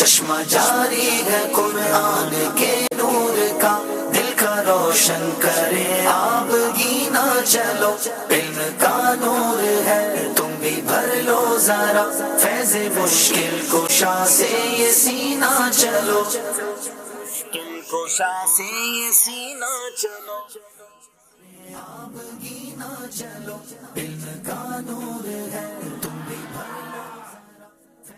چشمہ جاری ہے قرآن کے نور کا، دل کا روشن کرے آب گینا چلو، علم کا نور ہے تم بھی بھر لو ذرا، فیض مشکل کشا سے یہ سینہ چلو، مشکل کشا سے یہ سینہ چلو، آب گینا چلو، علم کا نور ہے تم بھی بھر لو۔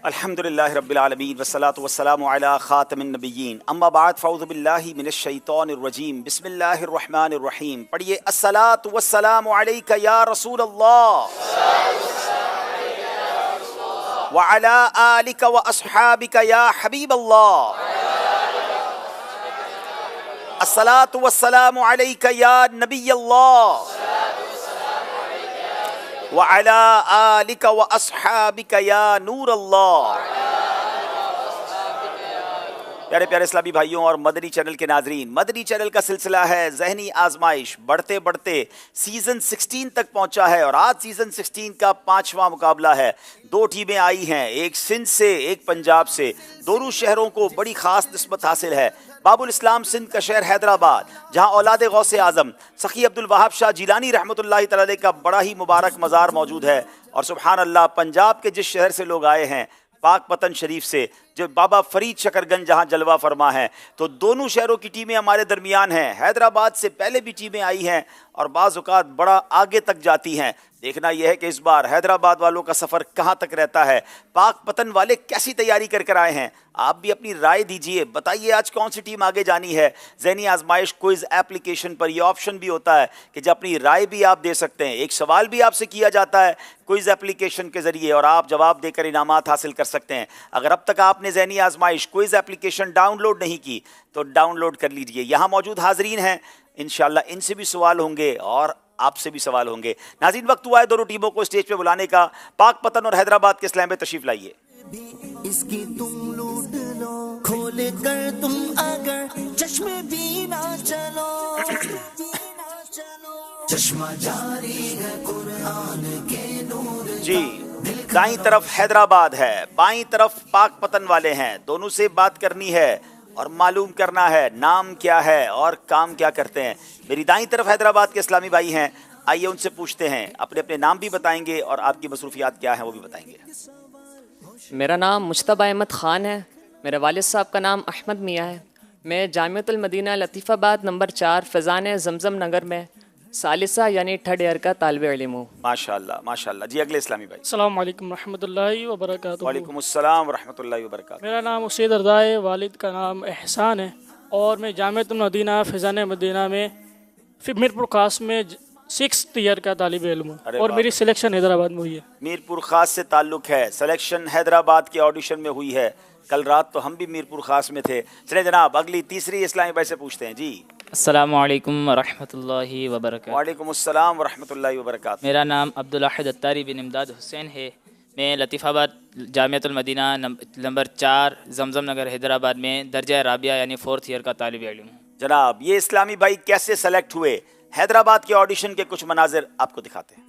الحمدللہ رب العالمین والصلاة والسلام علی خاتم النبیین، اما بعد فاعوذ باللہ من الشیطان الرجیم، بسم اللہ الرحمن الرحیم۔ پڑھیے الصلاة والسلام علیک یا رسول اللہ وعلی آلک واصحابک یا حبیب اللہ، الصلاة والسلام علیک یا نبی اللہ وعلى آلك وأصحابك یا نور اللہ۔ پیارے پیارے اسلامی بھائیوں اور مدنی چینل کے ناظرین، مدنی چینل کا سلسلہ ہے ذہنی آزمائش، بڑھتے بڑھتے سیزن 16 تک پہنچا ہے، اور آج سیزن 16 کا 5واں مقابلہ ہے۔ دو ٹیمیں آئی ہیں، ایک سندھ سے ایک پنجاب سے، دونوں شہروں کو بڑی خاص نسبت حاصل ہے۔ باب الاسلام سندھ کا شہر حیدرآباد، جہاں اولاد غوث اعظم سخی عبد الوہاب شاہ جیلانی رحمۃ اللہ تعالی کا بڑا ہی مبارک مزار موجود ہے، اور سبحان اللہ پنجاب کے جس شہر سے لوگ آئے ہیں، پاک پتن شریف سے، جو بابا فرید شکرگنج جہاں جلوہ فرما ہے، تو دونوں شہروں کی ٹیمیں ہمارے درمیان ہیں۔ حیدرآباد سے پہلے بھی ٹیمیں آئی ہیں اور بعض اوقات بڑا آگے تک جاتی ہیں۔ دیکھنا یہ ہے کہ اس بار حیدرآباد والوں کا سفر کہاں تک رہتا ہے، پاک پتن والے کیسی تیاری کر کر آئے ہیں۔ آپ بھی اپنی رائے دیجئے، بتائیے آج کون سی ٹیم آگے جانی ہے۔ ذہنی آزمائش کوئز ایپلیکیشن پر یہ آپشن بھی ہوتا ہے کہ جب اپنی رائے بھی آپ دے سکتے ہیں، ایک سوال بھی آپ سے کیا جاتا ہے کوئز ایپلیکیشن کے ذریعے، اور آپ جواب دے کر انعامات حاصل کر سکتے ہیں۔ اگر اب تک آپ نے ذہنی آزمائش کوئز ایپلیکیشن ڈاؤن لوڈ نہیں کی تو ڈاؤن لوڈ کر لیجئے۔ یہاں موجود حاضرین ہیں، انشاءاللہ ان سے بھی سوال ہوں گے اور آپ سے بھی سوال ہوں گے۔ ناظرین وقت ہوا ہے دونوں ٹیموں کو اسٹیج پہ بلانے کا۔ پاک پتن اور حیدرآباد کے اسلام میں تشریف لائیے۔ اس کی تم لوٹ لو، کھول کر تم اگر چشمے بھی نہ چلو، چشمہ جاری ہے قرآن کے نور کا۔ جی، دائیں طرف حیدرآباد ہے، بائیں طرف پاک پتن والے ہیں، دونوں سے بات کرنی ہے اور معلوم کرنا ہے نام کیا ہے اور کام کیا کرتے ہیں۔ میری دائیں طرف حیدرآباد کے اسلامی بھائی ہیں، آئیے ان سے پوچھتے ہیں، اپنے اپنے نام بھی بتائیں گے اور آپ کی مصروفیات کیا ہیں وہ بھی بتائیں گے۔ میرا نام مجتبیٰ احمد خان ہے، میرے والد صاحب کا نام احمد میاں ہے، میں جامعۃ المدینہ لطیف آباد نمبر 4 فیضان زمزم نگر میں ثالثہ یعنی تھرڈ ایئر کا طالب علم ہوں۔ ماشاءاللہ ماشاءاللہ۔ جی اگلے اسلامی بھائی۔ السلام علیکم ورحمۃ اللہ وبرکاتہ۔ وعلیکم السلام ورحمۃ اللہ وبرکاتہ۔ میرا نام اسید رضا ہے، والد کا نام احسان ہے، اور میں جامعۃ المدینہ فیضان مدینہ میں میرپور خاص میں 6th ایئر کا طالب علم ہوں، اور میری سلیکشن حیدرآباد میں ہوئی ہے۔ میرپور خاص سے تعلق ہے، سلیکشن حیدرآباد کے آڈیشن میں ہوئی ہے۔ کل رات تو ہم بھی میرپور خاص میں تھے۔ چلیں جناب اگلی تیسری اسلامی بھائی سے پوچھتے ہیں۔ جی السلام علیکم ورحمۃ اللہ وبرکاتہ۔ وعلیکم السلام ورحمۃ اللہ وبرکاتہ۔ میرا نام عبدالاحد اتاری بن امداد حسین ہے، میں لطیف آباد جامعۃ المدینہ نمبر 4 زمزم نگر حیدرآباد میں درجہ رابعہ یعنی 4th ایئر کا طالب علم ہوں۔ جناب یہ اسلامی بھائی کیسے سلیکٹ ہوئے؟ حیدرآباد کے آڈیشن کے کچھ مناظر آپ کو دکھاتے ہیں۔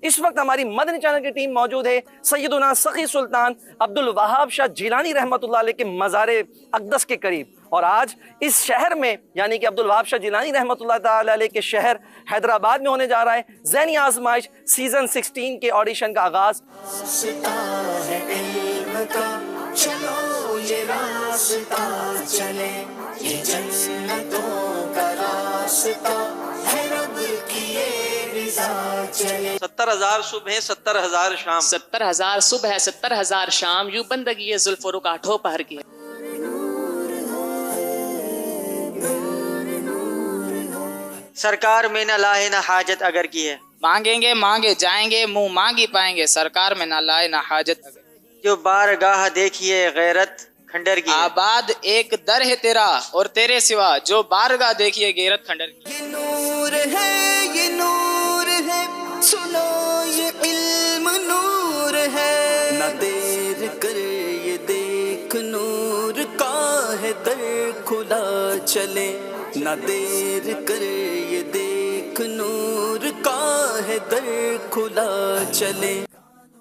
اس وقت ہماری مدنی چینل کی ٹیم موجود ہے سیدنا سخی سلطان عبد الوہاب شاہ جیلانی رحمۃ اللہ علیہ کے مزار اقدس کے قریب، اور آج اس شہر میں یعنی کہ عبد الوہاب شاہ جیلانی رحمۃ اللہ تعالی علیہ کے شہر حیدرآباد میں ہونے جا رہا ہے ذہنی آزمائش سیزن 16 کے آڈیشن کا آغاز۔ چلو یہ راستہ چلے، یہ جنتوں کا راستہ ہے، رب کی یہ رضا چلے۔ 70,000 صبح 70,000 شام، 70,000 صبح ہے 70,000 شام، یوں بندگی زلف و رکاٹھوں پہر کی ہے۔ سرکار میں نہ لائے نہ حاجت اگر کی ہے، مانگیں گے مانگے جائیں گے، منہ مانگی پائیں گے، سرکار میں نہ لائے نہ حاجت۔ جو بارگاہ دیکھیے غیرت کھنڈر کی ہے، آباد ایک در ہے تیرا اور تیرے سوا جو بارگاہ دیکھیے غیرت کھنڈر کی۔ یہ نور ہے، یہ نور ہے، سنو یہ علم نور ہے، نہ دیر کر یہ دیکھ نور کا ہے در کھلا چلے، نہ دیر کر یہ دیکھ نور کا ہے در کھلا چلے۔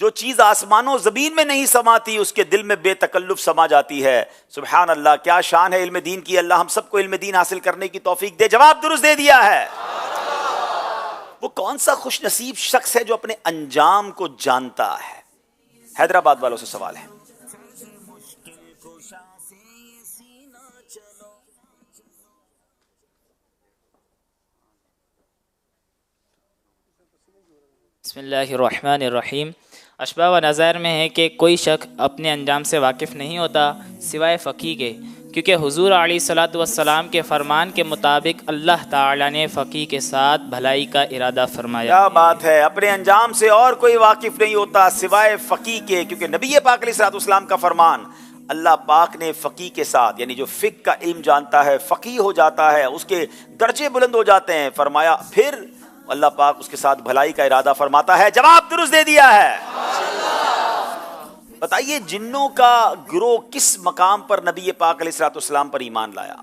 جو چیز آسمانوں زمین میں نہیں سماتی اس کے دل میں بے تکلف سما جاتی ہے. سبحان اللہ, کیا شان ہے علم دین کی. اللہ ہم سب کو علم دین حاصل کرنے کی توفیق دے. جواب درست دے دیا ہے. وہ کون سا خوش نصیب شخص ہے جو اپنے انجام کو جانتا ہے؟ حیدرآباد والوں سے سوال ہے. بسم اللہ الرحمن الرحیم. اشباہ و نظائر میں ہے کہ کوئی شخص اپنے انجام سے واقف نہیں ہوتا سوائے فقیہ کے، کیونکہ حضور علیہ الصلاۃ والسلام کے فرمان کے مطابق اللہ تعالیٰ نے فقیہ کے ساتھ بھلائی کا ارادہ فرمایا. کیا بات ہے. اپنے انجام سے اور کوئی واقف نہیں ہوتا سوائے فقیہ کے، کیونکہ نبی پاک علیہ الصلاۃ والسلام کا فرمان اللہ پاک نے فقیہ کے ساتھ، یعنی جو فقہ کا علم جانتا ہے فقیہ ہو جاتا ہے، اس کے درجے بلند ہو جاتے ہیں، فرمایا پھر اللہ پاک اس کے ساتھ بھلائی کا ارادہ فرماتا ہے. جواب درست دے دیا ہے. بتائیے جنوں کا گروہ کس مقام پر نبی پاک علیہ الصلوۃ والسلام پر ایمان لایا؟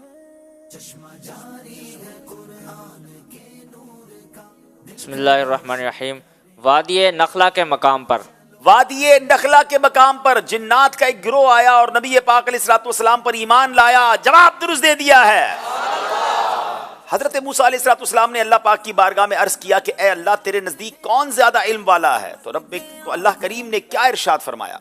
بسم اللہ الرحمن الرحیم. وادی نخلا کے مقام پر. وادی نخلا کے مقام پر جنات کا ایک گروہ آیا اور نبی پاک علیہ الصلوۃ والسلام پر ایمان لایا. جواب درست دے دیا ہے. حضرت موسیٰ علیہ السلام نے اللہ پاک کی بارگاہ میں عرض کیا کہ اے اللہ تیرے نزدیک کون زیادہ علم والا ہے؟ تو اللہ کریم نے کیا ارشاد فرمایا؟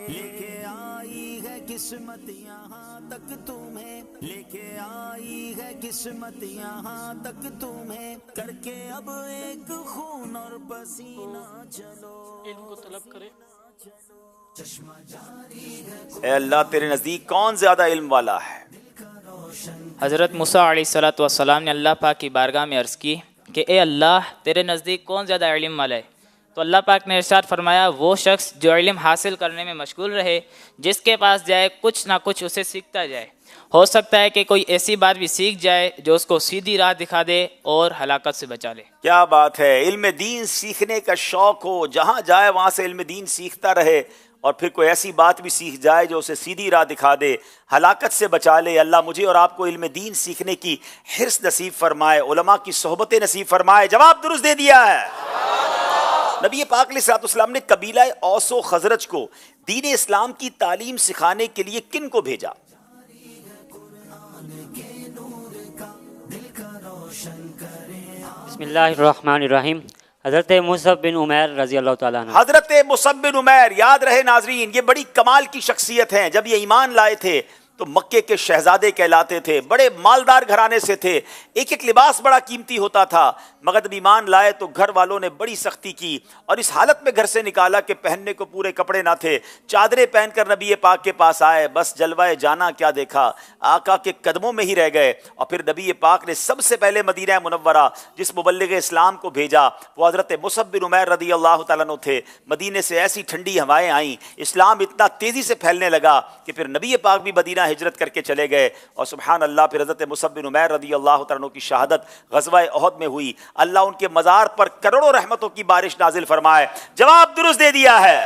لے کے آئی ہے قسمت یہاں تک تمہیں، لے کے آئی ہے قسمت یہاں تک تمہیں، کر کے اب ایک خون اور پسینہ چلو علم کو طلب کرے. اے اللہ تیرے نزدیک کون زیادہ علم والا ہے؟ حضرت موسیٰ علیہ الصلاۃ والسلام نے اللہ پاک کی بارگاہ میں عرض کی کہ اے اللہ تیرے نزدیک کون زیادہ علم والا ہے؟ تو اللہ پاک نے ارشاد فرمایا وہ شخص جو علم حاصل کرنے میں مشغول رہے، جس کے پاس جائے کچھ نہ کچھ اسے سیکھتا جائے. ہو سکتا ہے کہ کوئی ایسی بات بھی سیکھ جائے جو اس کو سیدھی راہ دکھا دے اور ہلاکت سے بچا لے. کیا بات ہے. علم دین سیکھنے کا شوق ہو، جہاں جائے وہاں سے علم دین سیکھتا رہے، اور پھر کوئی ایسی بات بھی سیکھ جائے جو اسے سیدھی راہ دکھا دے، ہلاکت سے بچا لے. اللہ مجھے اور آپ کو علم دین سیکھنے کی حرص نصیب فرمائے، علماء کی صحبت نصیب فرمائے. جواب درست دے دیا ہے. نبی پاک علیہ الصلوۃ والسلام نے قبیلہ اوس و خزرج کو دین اسلام کی تعلیم سکھانے کے لیے کن کو بھیجا؟ بسم اللہ الرحمن الرحیم. حضرت مصعب بن عمیر رضی اللہ تعالیٰ عنہ. حضرت مصعب بن عمیر، یاد رہے ناظرین یہ بڑی کمال کی شخصیت ہیں. جب یہ ایمان لائے تھے تو مکے کے شہزادے کہلاتے تھے، بڑے مالدار گھرانے سے تھے، ایک ایک لباس بڑا قیمتی ہوتا تھا، مگر جب ایمان لائے تو گھر والوں نے بڑی سختی کی اور اس حالت میں گھر سے نکالا کہ پہننے کو پورے کپڑے نہ تھے. چادریں پہن کر نبی پاک کے پاس آئے، بس جلوہ جانا کیا دیکھا، آقا کے قدموں میں ہی رہ گئے. اور پھر نبی پاک نے سب سے پہلے مدینہ منورہ جس مبلغ اسلام کو بھیجا وہ حضرت مصعب بن عمیر رضی اللہ تعالیٰ عنہ تھے. مدینے سے ایسی ٹھنڈی ہوائیں آئیں، اسلام اتنا تیزی سے پھیلنے لگا کہ پھر نبی پاک بھی مدینہ ہجرت کر کے چلے گئے. اور سبحان اللہ پھر حضرت مصعب بن عمیر رضی اللہ تعالیٰ عنہ کی شہادت غزوہ احد میں ہوئی. اللہ ان کے مزار پر کروڑوں رحمتوں کی بارش نازل فرمائے. جواب درست دے دیا ہے.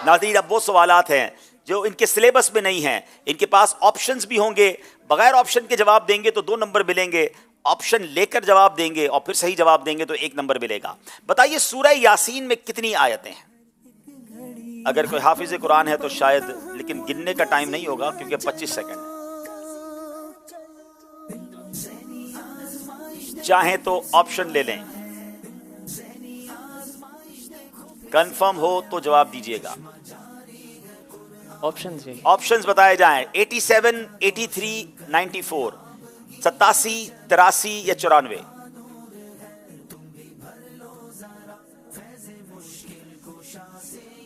ناظرین اب وہ سوالات ہیں جو ان کے سلیبس میں نہیں ہیں، ان کے پاس آپشنز بھی ہوں گے، بغیر آپشن کے جواب دیں گے تو 2 نمبر ملیں گے، آپشن لے کر جواب دیں گے اور پھر صحیح جواب دیں گے تو 1 نمبر ملے گا. بتائیے سورہ یاسین میں کتنی آیتیں ہیں؟ اگر کوئی حافظ قرآن ہے تو شاید، لیکن گننے کا ٹائم نہیں ہوگا کیونکہ 25 سیکنڈ ہے. چاہیں تو آپشن لے لیں، کنفرم ہو تو جواب دیجئے گا. آپشنز بتائے جائیں. 87، 83، 94، 87، 83 یا 94.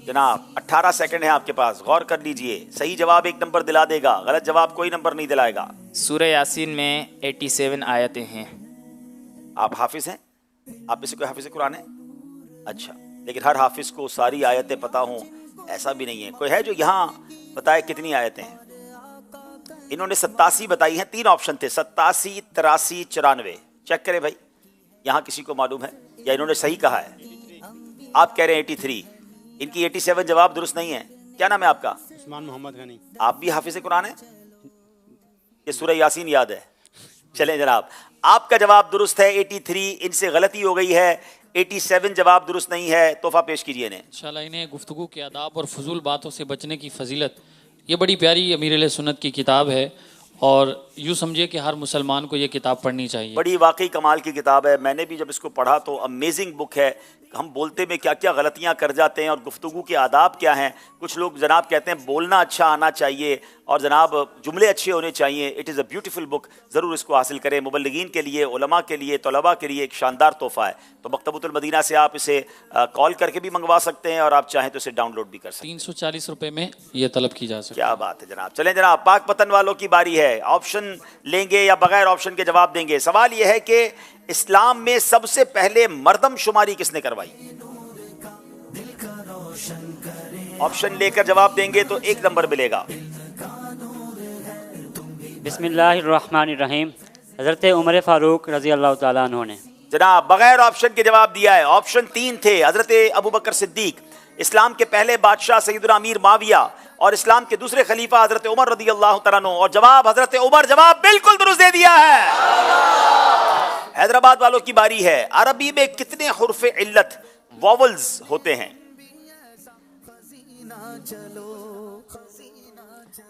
جناب 18 سیکنڈ ہے آپ کے پاس، غور کر لیجئے. صحیح جواب 1 نمبر دلا دے گا، غلط جواب کوئی نمبر نہیں دلائے گا. سورہ یاسین میں 87 آیتیں ہیں. آپ حافظ ہیں؟ آپ میں سے کوئی حافظ قرآن ہے؟ اچھا، لیکن ہر حافظ کو ساری آیتیں پتہ ہوں ایسا بھی نہیں ہے. کوئی ہے جو یہاں بتائے کتنی آیتیں ہیں؟ انہوں نے 87 بتائی ہیں. 3 آپشن تھے، 87، 83، 94. چیک کریں بھائی، یہاں کسی کو معلوم ہے یا انہوں نے صحیح کہا ہے؟ آپ کہہ رہے ہیں 83. ان کی 87 جواب درست نہیں ہے. کیا نام ہے آپ کا؟ عثمان محمد غنی. آپ بھی حافظ قرآن ہیں؟ یہ سورہ یاسین یاد ہے؟ چلیں جناب، آپ کا جواب درست ہے 83. ان سے غلطی ہو گئی ہے. 87 جواب درست نہیں ہے. تحفہ پیش کیجیے انہیں. انشاءاللہ انہیں گفتگو کے آداب اور فضول باتوں سے بچنے کی فضیلت، یہ بڑی پیاری امیر علیہ سنت کی کتاب ہے، اور یوں سمجھے کہ ہر مسلمان کو یہ کتاب پڑھنی چاہیے. بڑی واقعی کمال کی کتاب ہے. میں نے بھی جب اس کو پڑھا تو امیزنگ بک ہے. ہم بولتے میں کیا کیا غلطیاں کر جاتے ہیں اور گفتگو کے آداب کیا ہیں. کچھ لوگ جناب کہتے ہیں بولنا اچھا آنا چاہیے اور جناب جملے اچھے ہونے چاہیے. اٹ از اے بیوٹیفل بک. ضرور اس کو حاصل کریں. مبلغین کے لیے، علماء کے لیے، طلباء کے لیے ایک شاندار تحفہ ہے. تو مکتبۃ المدینہ سے آپ اسے کال کر کے بھی منگوا سکتے ہیں اور آپ چاہیں تو اسے ڈاؤن لوڈ بھی کر سکتے ہیں. 340 روپے میں یہ طلب کی جا سکتی ہے. کیا بات ہے جناب. چلیں جناب، پاک پتن والوں کی باری ہے. آپشن لیں گے یا بغیر آپشن کے جواب دیں گے؟ سوال یہ ہے کہ اسلام میں سب سے پہلے مردم شماری کس نے کروائی؟ آپشن لے کر جواب دیں گے تو 1 نمبر ملے گا. بسم اللہ الرحمن الرحیم. حضرت عمر فاروق رضی اللہ تعالیٰ عنہ نے. جناب بغیر آپشن کے جواب دیا ہے. آپشن 3 تھے. حضرت ابوبکر صدیق، اسلام کے پہلے بادشاہ سیدنا امیر معاویہ، اور اسلام کے دوسرے خلیفہ حضرت عمر رضی اللہ تعالیٰ عنہ. اور جواب حضرت عمر. جواب بالکل درست دے دیا ہے. حیدرآباد والوں کی باری ہے. عربی میں کتنے حرف علت واولز ہوتے ہیں؟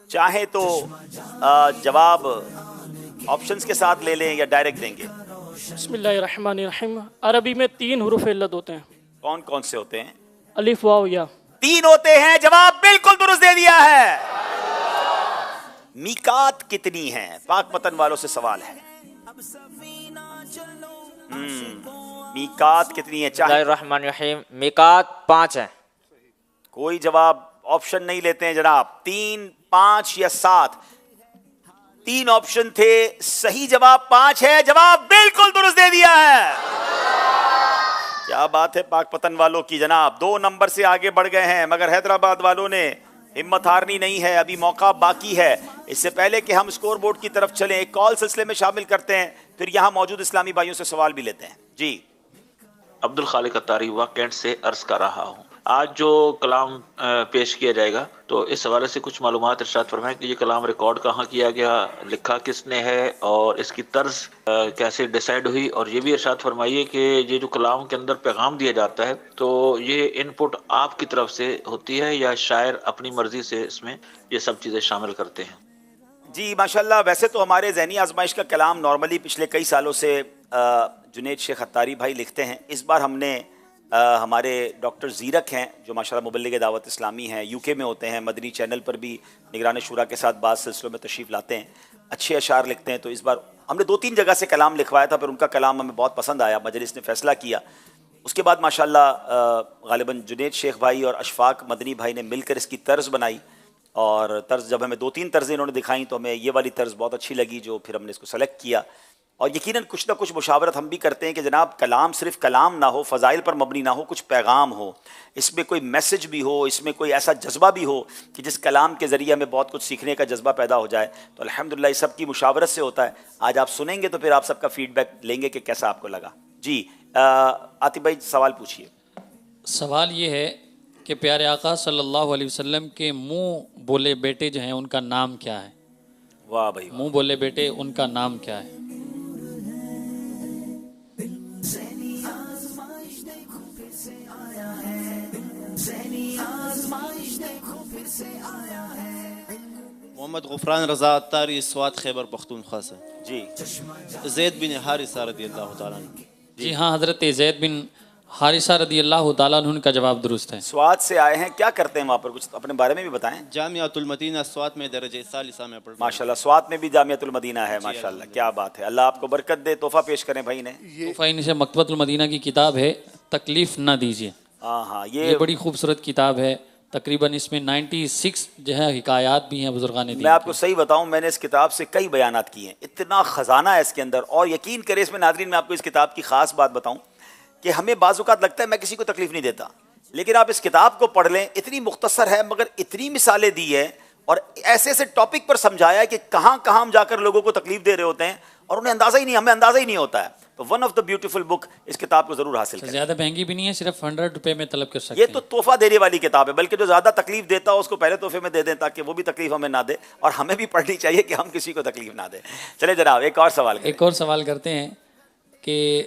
چاہیں تو جواب آپشنز کے ساتھ لے لیں یا ڈائریکٹ دیں گے. بسم اللہ الرحمن الرحیم. عربی میں 3 حروف علت ہوتے ہیں. کون کون سے ہوتے ہیں؟ الف واو یا. 3 ہوتے ہیں. جواب بالکل درست دے دیا ہے. میقات کتنی ہیں؟ پاک پتن والوں سے سوال ہے. میقات کتنی ہے؟ بسم اللہ الرحمن الرحیم. میقات 5 ہیں. کوئی جواب آپشن نہیں لیتے ہیں جناب. 3، 5 یا 7؟ 3 آپشن تھے. صحیح جواب 5 ہے. جواب بالکل درست دے دیا ہے. کیا بات ہے پاک پتن والوں کی. جناب 2 نمبر سے آگے بڑھ گئے ہیں، مگر حیدرآباد والوں نے ہمت ہارنی نہیں ہے. ابھی موقع باقی ہے. اس سے پہلے کہ ہم اسکور بورڈ کی طرف چلیں، ایک کال سلسلے میں شامل کرتے ہیں، پھر یہاں موجود اسلامی بھائیوں سے سوال بھی لیتے ہیں. جی عبد الخالق اتاری ہوا کینٹ سے عرض کر رہا ہوں. آج جو کلام پیش کیا جائے گا تو اس حوالے سے کچھ معلومات ارشاد فرمائیں کہ یہ کلام ریکارڈ کہاں کیا گیا، لکھا کس نے ہے، اور اس کی طرز کیسے ڈیسائیڈ ہوئی، اور یہ بھی ارشاد فرمائیے کہ یہ جو کلام کے اندر پیغام دیا جاتا ہے تو یہ ان پٹ آپ کی طرف سے ہوتی ہے یا شاعر اپنی مرضی سے اس میں یہ سب چیزیں شامل کرتے ہیں؟ جی ماشاءاللہ. ویسے تو ہمارے ذہنی آزمائش کا کلام نارملی پچھلے کئی سالوں سے جنید شیخ اتاری بھائی لکھتے ہیں. اس بار ہم نے ہمارے ڈاکٹر زیرک ہیں جو ماشاءاللہ مبلغ دعوت اسلامی ہیں، UK میں ہوتے ہیں، مدنی چینل پر بھی نگران شورا کے ساتھ بعض سلسلوں میں تشریف لاتے ہیں، اچھے اشعار لکھتے ہیں. تو اس بار ہم نے 2-3 جگہ سے کلام لکھوایا تھا، پھر ان کا کلام ہمیں بہت پسند آیا، مجلس نے فیصلہ کیا. اس کے بعد ماشاءاللہ غالباً جنید شیخ بھائی اور اشفاق مدنی بھائی نے مل کر اس کی طرز بنائی، اور طرز جب ہمیں 2-3 طرزیں انہوں نے دکھائیں تو ہمیں یہ والی طرز بہت اچھی لگی، جو پھر ہم نے اس کو سلیکٹ کیا. اور یقیناً کچھ نہ کچھ مشاورت ہم بھی کرتے ہیں کہ جناب کلام صرف کلام نہ ہو، فضائل پر مبنی نہ ہو، کچھ پیغام ہو، اس میں کوئی میسج بھی ہو، اس میں کوئی ایسا جذبہ بھی ہو کہ جس کلام کے ذریعے ہمیں بہت کچھ سیکھنے کا جذبہ پیدا ہو جائے. تو الحمدللہ یہ سب کی مشاورت سے ہوتا ہے. آج آپ سنیں گے تو پھر آپ سب کا فیڈ بیک لیں گے کہ کیسا آپ کو لگا. جی عاطف بھائی سوال پوچھیے. سوال یہ ہے کہ پیارے آقا صلی اللہ علیہ وسلم کے منہ بولے بیٹے جو ہیں ان کا نام کیا ہے؟ واہ بھائی. منہ بولے بیٹے ان کا نام کیا ہے؟ محمد غفران رضا اتاری سوات خیبر پختونخوا سے. جی زید بن حارثہ رضی اللہ تعالیٰ عنہ. جی ہاں، حضرت زید بن حارثہ رضی اللہ تعالیٰ عنہ کا جواب درست ہے. سوات سے آئے ہیں، کیا کرتے ہیں وہاں پر؟ کچھ اپنے بارے میں بھی بتائیں. جامعۃ المدینہ سوات میں درجہ ثالثہ میں پڑھتا ہوں. ماشاءاللہ سوات میں بھی جامعۃ المدینہ ہے. ماشاءاللہ کیا بات ہے. اللہ آپ کو برکت دے. تحفہ پیش کریں بھائی نے. تحفہ ان سے مکتبۃ المدینہ کی کتاب ہے تکلیف نہ دیجیے. ہاں یہ بڑی خوبصورت کتاب ہے. تقریباً اس میں 96 جو ہے حکایات بھی ہیں بزرگان دین. میں آپ کو صحیح بتاؤں، میں نے اس کتاب سے کئی بیانات کیے ہیں. اتنا خزانہ ہے اس کے اندر. اور یقین کرے اس میں ناظرین، میں آپ کو اس کتاب کی خاص بات بتاؤں کہ ہمیں بعض اوقات لگتا ہے میں کسی کو تکلیف نہیں دیتا، لیکن آپ اس کتاب کو پڑھ لیں، اتنی مختصر ہے مگر اتنی مثالیں دی ہے اور ایسے ایسے ٹاپک پر سمجھایا ہے کہ کہاں کہاں ہم جا کر لوگوں کو تکلیف دے رہے ہوتے ہیں اور انہیں اندازہ ہی نہیں، ہمیں اندازہ ہی نہیں ہوتا ہے. تو ون آف دا بیوٹیفل بک، اس کتاب کو ضرور حاصل کریں. زیادہ مہنگی بھی نہیں ہے، صرف 100 روپے میں طلب کر سکتے ہیں. یہ تو تحفہ دینے والی کتاب ہے، بلکہ جو زیادہ تکلیف دیتا ہو اس کو پہلے تحفے میں دے دیں تاکہ وہ بھی تکلیف ہمیں نہ دے، اور ہمیں بھی پڑھنی چاہیے کہ ہم کسی کو تکلیف نہ دیں. چلے جناب ایک اور سوال کریں. ایک اور سوال کرتے ہیں کہ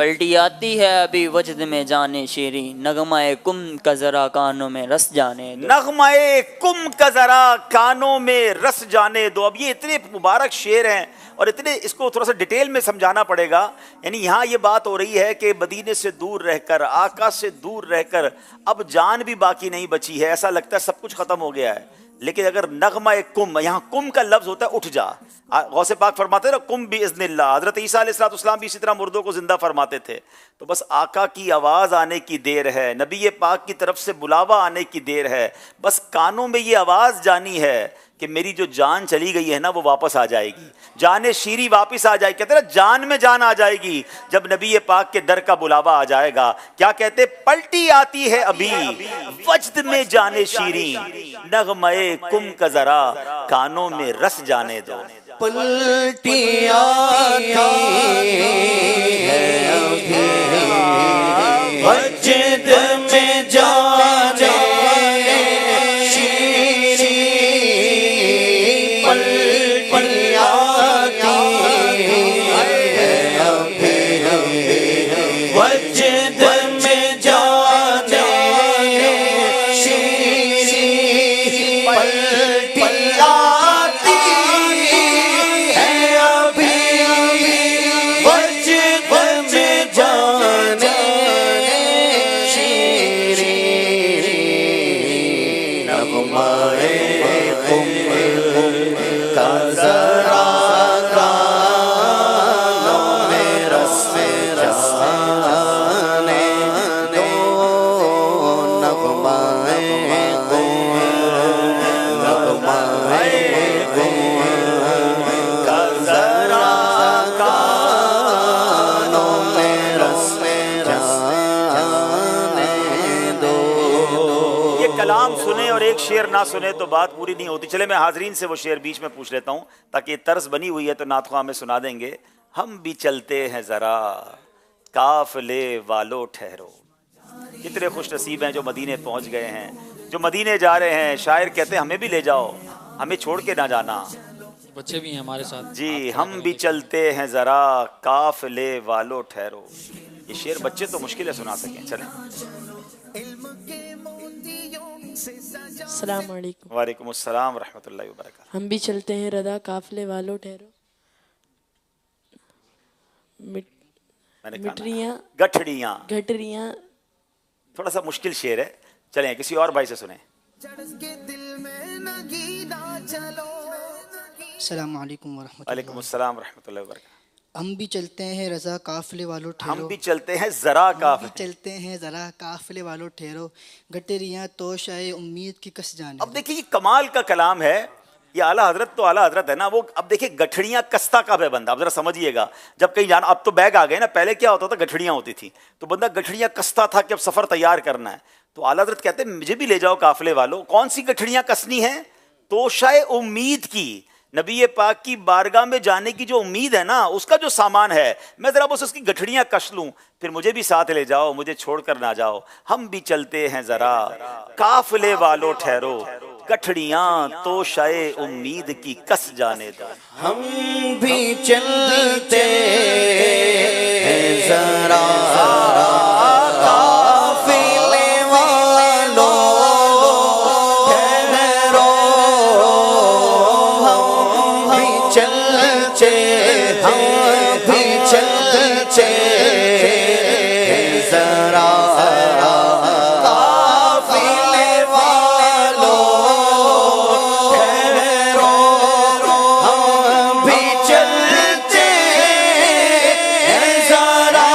پلٹی آتی ہے ابھی وجد میں جانے شیریں، نغمہ کم کا ذرا کانوں میں رس جانے دو، نغمہ کم کا ذرا کانوں میں رس جانے دو. اب یہ اتنے مبارک شعر ہیں اور اتنے اس کو تھوڑا سا ڈیٹیل میں سمجھانا پڑے گا. یعنی یہاں یہ بات ہو رہی ہے کہ مدینے سے دور رہ کر، آقا سے دور رہ کر اب جان بھی باقی نہیں بچی ہے، ایسا لگتا ہے سب کچھ ختم ہو گیا ہے. لیکن اگر نغمہ کم، یہاں کم کا لفظ ہوتا ہے اٹھ جا. غوث پاک فرماتے ہیں نا کم باذن اللہ. حضرت عیسیٰ علیہ السلام بھی اسی طرح مردوں کو زندہ فرماتے تھے. تو بس آقا کی آواز آنے کی دیر ہے، نبی پاک کی طرف سے بلاوا آنے کی دیر ہے. بس کانوں میں یہ آواز جانی ہے کہ میری جو جان چلی گئی ہے نا وہ واپس آ جائے گی، جان شیری واپس آ جائے گی. کہتے ہیں جان میں جان آ جائے گی جب نبی پاک کے در کا بلاوا آ جائے گا. کیا کہتے؟ پلٹی آتی ہے ابھی وجد میں جان شیری، نغمہ کم کا ذرا کانوں میں رس جانے دو. پلٹی آتی ہے ابھی وجد میں جانے شیری، پلٹی آتی ہے ابھی وجد میں جانے شیری، پلٹی آتی ہے ابھی وجد میں جانے شیری، نغمہ کم کا ذرا کانوں میں رس جانے دو، نغمہ کم کا ذرا کانوں میں رس جانے دو. یہ کلام سنے اور ایک شعر نہ سنے تو بات پوری نہیں ہوتی. چلے میں حاضرین سے وہ شعر بیچ میں پوچھ لیتا ہوں تاکہ طرز بنی ہوئی ہے تو نعت خواہ ہمیں سنا دیں گے. ہم بھی چلتے ہیں ذرا قافلے والو ٹھہرو. کتنے خوش نصیب ہیں جو مدینے پہنچ گئے ہیں، جو مدینے جا رہے ہیں. شاعر کہتے ہیں ہمیں بھی لے جاؤ، ہمیں چھوڑ کے نہ جانا. بچے بھی ہیں ہمارے ساتھ. جی ہم بھی چلتے ہیں ذرا قافلے والو ٹھہرو. یہ شعر بچے تو مشکل ہے سنا سکیں. چلیں. السلام علیکم. وعلیکم السلام ورحمۃ اللہ وبرکاتہ. ہم بھی چلتے ہیں ردا قافلے والو ٹھہرو، مٹریاں گٹھڑیاں گھٹریاں. تھوڑا سا مشکل شعر ہے. چلیں کسی اور بھائی سے سنیں. السلام علیکم ورحمۃ اللہ. وعلیکم السلام ورحمۃ اللہ وبرکاتہ. ہم بھی چلتے ہیں رضا قافلے والو ٹھہرو، ہم بھی چلتے ہیں ذرا ہم بھی چلتے ہیں ذرا قافلے والو ٹھہرو، گٹریاں توشائے امید کی کس جانے. اب دیکھیے یہ کمال کا کلام ہے. یہ اعلیٰ حضرت تو اعلیٰ حضرت ہے نا. وہ اب دیکھیے گٹھڑیاں کستا کا ہے بندہ. اب ذرا سمجھیے گا جب کہیں جانا، اب تو بیگ آ گئے نا، پہلے کیا ہوتا تھا گٹھڑیاں ہوتی تھی تو بندہ گٹھڑیاں کستا تھا کہ اب سفر تیار کرنا ہے. تو اعلیٰ حضرت کہتے ہیں مجھے بھی لے جاؤ قافلے والو. کون سی گٹھڑیاں کسنی ہیں؟ توشائے امید کی. نبی پاک کی بارگاہ میں جانے کی جو امید ہے نا، اس کا جو سامان ہے، میں ذرا بس اس کی گٹھڑیاں کش لوں، پھر مجھے بھی ساتھ لے جاؤ، مجھے چھوڑ کر نہ جاؤ. ہم بھی چلتے ہیں ذرا قافلے والو ٹھہرو، گٹھڑیاں توشائے امید کی کس جانے دو. ہم بھی چلتے ہیں ذرا قافلے والو ٹھہرو، ہم بھی چلتے ہیں ذرا قافلے والو ٹھہرو، ہم بھی چلتے ہیں ذرا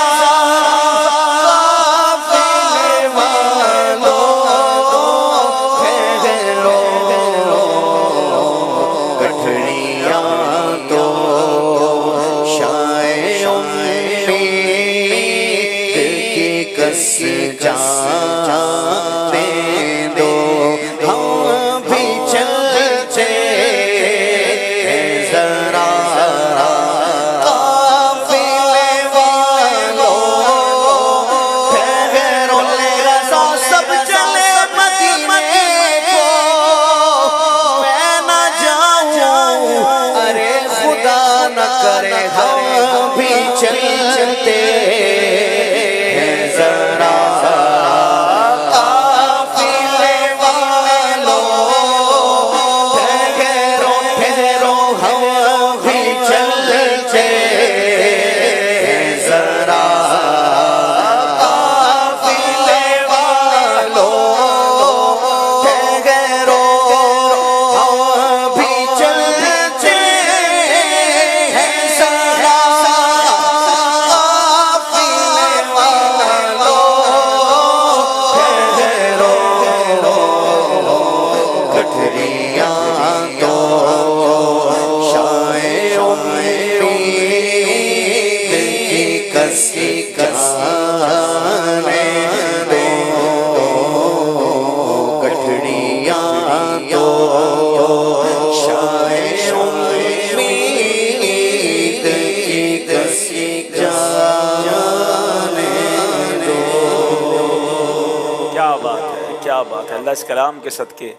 اس کلام کے صدقے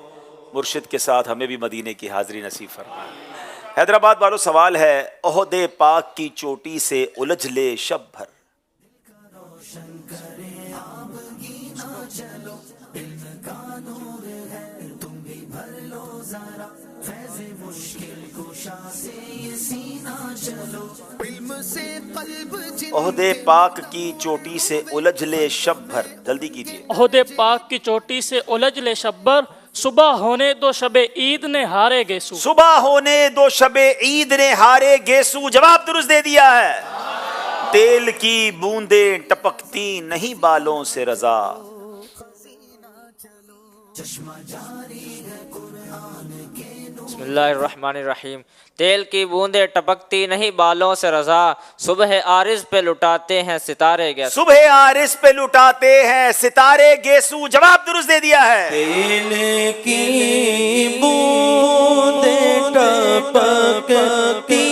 مرشد کے ساتھ ہمیں بھی مدینے کی حاضری نصیب فرمائے۔ حیدرآباد والوں سوال ہے، احد پاک کی چوٹی سے الجھ لے شب بھر، عہد پاک کی چوٹی سے الجھ لے شب بھر، جلدی کیجیے۔ عہد پاک کی چوٹی سے الجھ لے شب بھر، صبح ہونے دو شب عید نے ہارے گیسو، صبح ہونے دو شب عید نے ہارے گیسو، جواب درست دے دیا ہے۔ تیل کی بوندیں ٹپکتی نہیں بالوں سے رضا، بسم اللہ الرحمن الرحیم۔ تیل کی بوندیں ٹپکتی نہیں بالوں سے رضا، صبح عارض پہ لٹاتے ہیں ستارے گیسو، صبح عارض پہ لٹاتے ہیں ستارے گیسو، جواب درست دے دیا ہے۔ تیل کی بوندیں ٹپکتی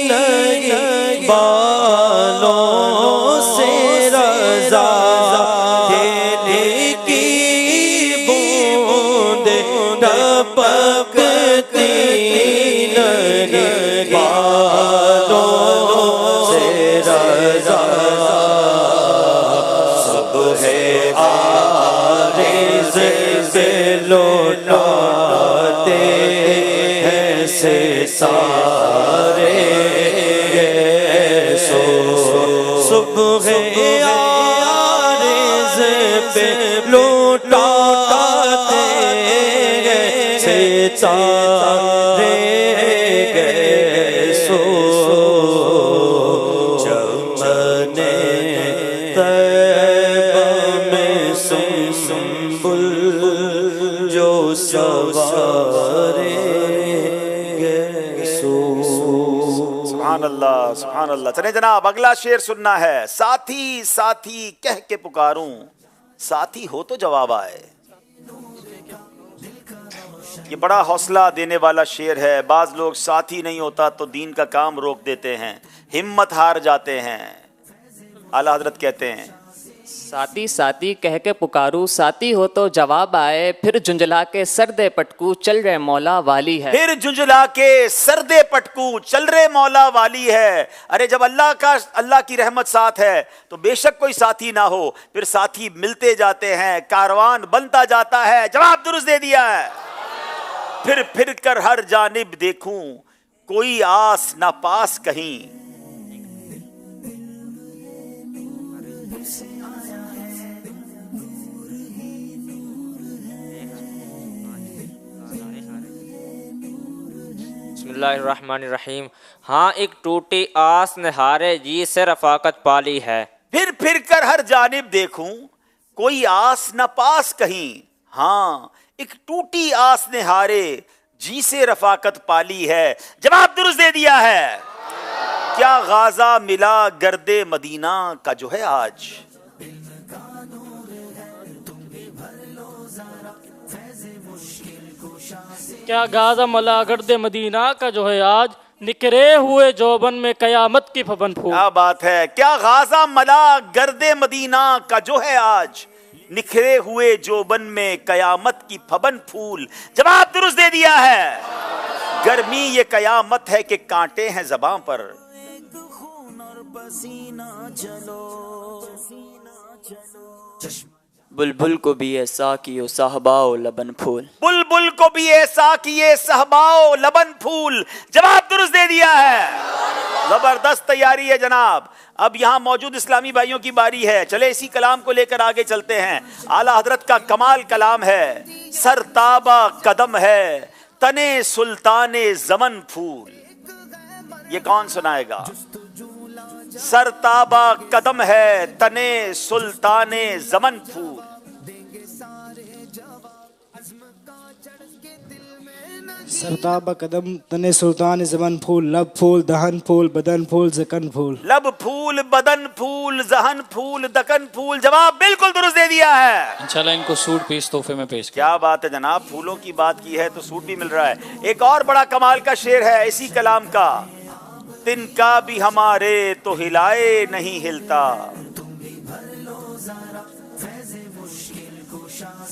نہیں بالوں سے رضا، تیل کی بوندیں ٹپکتی نہیں بالوں سے رضا، صبح عارض سے لوٹاتے ہیں ستارے گیسو، صبح عارض پہ لوٹاتے ہیں ستارے گیسو، چمن طیبہ میں سنبل جو سوارے گیسو۔ سبحان اللہ سبحان اللہ۔ چلیں جناب اگلا شعر سننا ہے۔ ساتھی ساتھی کہہ کے پکاروں، ساتھی ہو تو جواب آئے۔ یہ بڑا حوصلہ دینے والا شعر ہے۔ بعض لوگ ساتھی نہیں ہوتا تو دین کا کام روک دیتے ہیں، ہمت ہار جاتے ہیں۔ اعلیٰ حضرت کہتے ہیں ساتھی ساتھی کہہ کے پکاروں، ساتھی ہو تو جواب آئے، پھر جنجلا کے سردے پٹکو چل رہے مولا والی ہے، پھر جنجلا کے سردے پٹکو چل رہے مولا والی ہے۔ ارے جب اللہ کی رحمت ساتھ ہے تو بے شک کوئی ساتھی نہ ہو، پھر ساتھی ملتے جاتے ہیں، کاروان بنتا جاتا ہے۔ جواب درست دے دیا ہے۔ پھر پھر کر ہر جانب دیکھوں، کوئی آس نہ پاس کہیں، بسم اللہ الرحمن الرحیم۔ ہاں ایک ٹوٹی آس نے ہارے جی سے رفاقت پالی ہے، پھر پھر کر ہر جانب دیکھوں، کوئی آس نہ پاس کہیں، ہاں ایک ٹوٹی آس نے ہارے جی سے رفاقت پالی ہے۔ جواب درست دے دیا ہے۔ کیا غازہ ملا گرد مدینہ کا جو ہے آج، کیا غازہ ملا گرد مدینہ کا جو ہے آج، نکرے ہوئے جوبن میں قیامت کی پھبن پھول۔ کیا بات ہے، کیا غازہ ملا گرد مدینہ کا جو ہے آج، نکھرے ہوئے جوبن میں قیامت کی پھبن پھول۔ جواب درست دے دیا ہے۔ گرمی یہ قیامت ہے کہ کانٹے ہیں زباں پر، بلبل کو بھی ایسا کیو صحباؤ لبن پھول، بلبل کو بھی ایسا کیے صحباؤ لبن پھول۔ جواب درست دے دیا ہے۔ زبردست تیاری ہے جناب۔ اب یہاں موجود اسلامی بھائیوں کی باری ہے، چلے اسی کلام کو لے کر آگے چلتے ہیں۔ اعلیٰ حضرت کا کمال کلام ہے۔ سر تابہ قدم ہے تنے سلطان زمن پھول، یہ کون سنائے گا؟ سر تابہ قدم ہے تنے سلطان زمن پھول، سرتابہ قدم تنے سلطان زمن پھول، لب پھول دہن پھول بدن پھول زکن پھول، لب پھول بدن پھول ذہن پھول دکن پھول۔ جواب بالکل درست دے دیا ہے۔ انشاءاللہ ان کو سوٹ پیس تحفے میں پیش کیا بات ہے جناب، پھولوں کی بات کی ہے تو سوٹ بھی مل رہا ہے۔ ایک اور بڑا کمال کا شعر ہے اسی کلام کا۔ تن کا بھی ہمارے تو ہلائے نہیں ہلتا،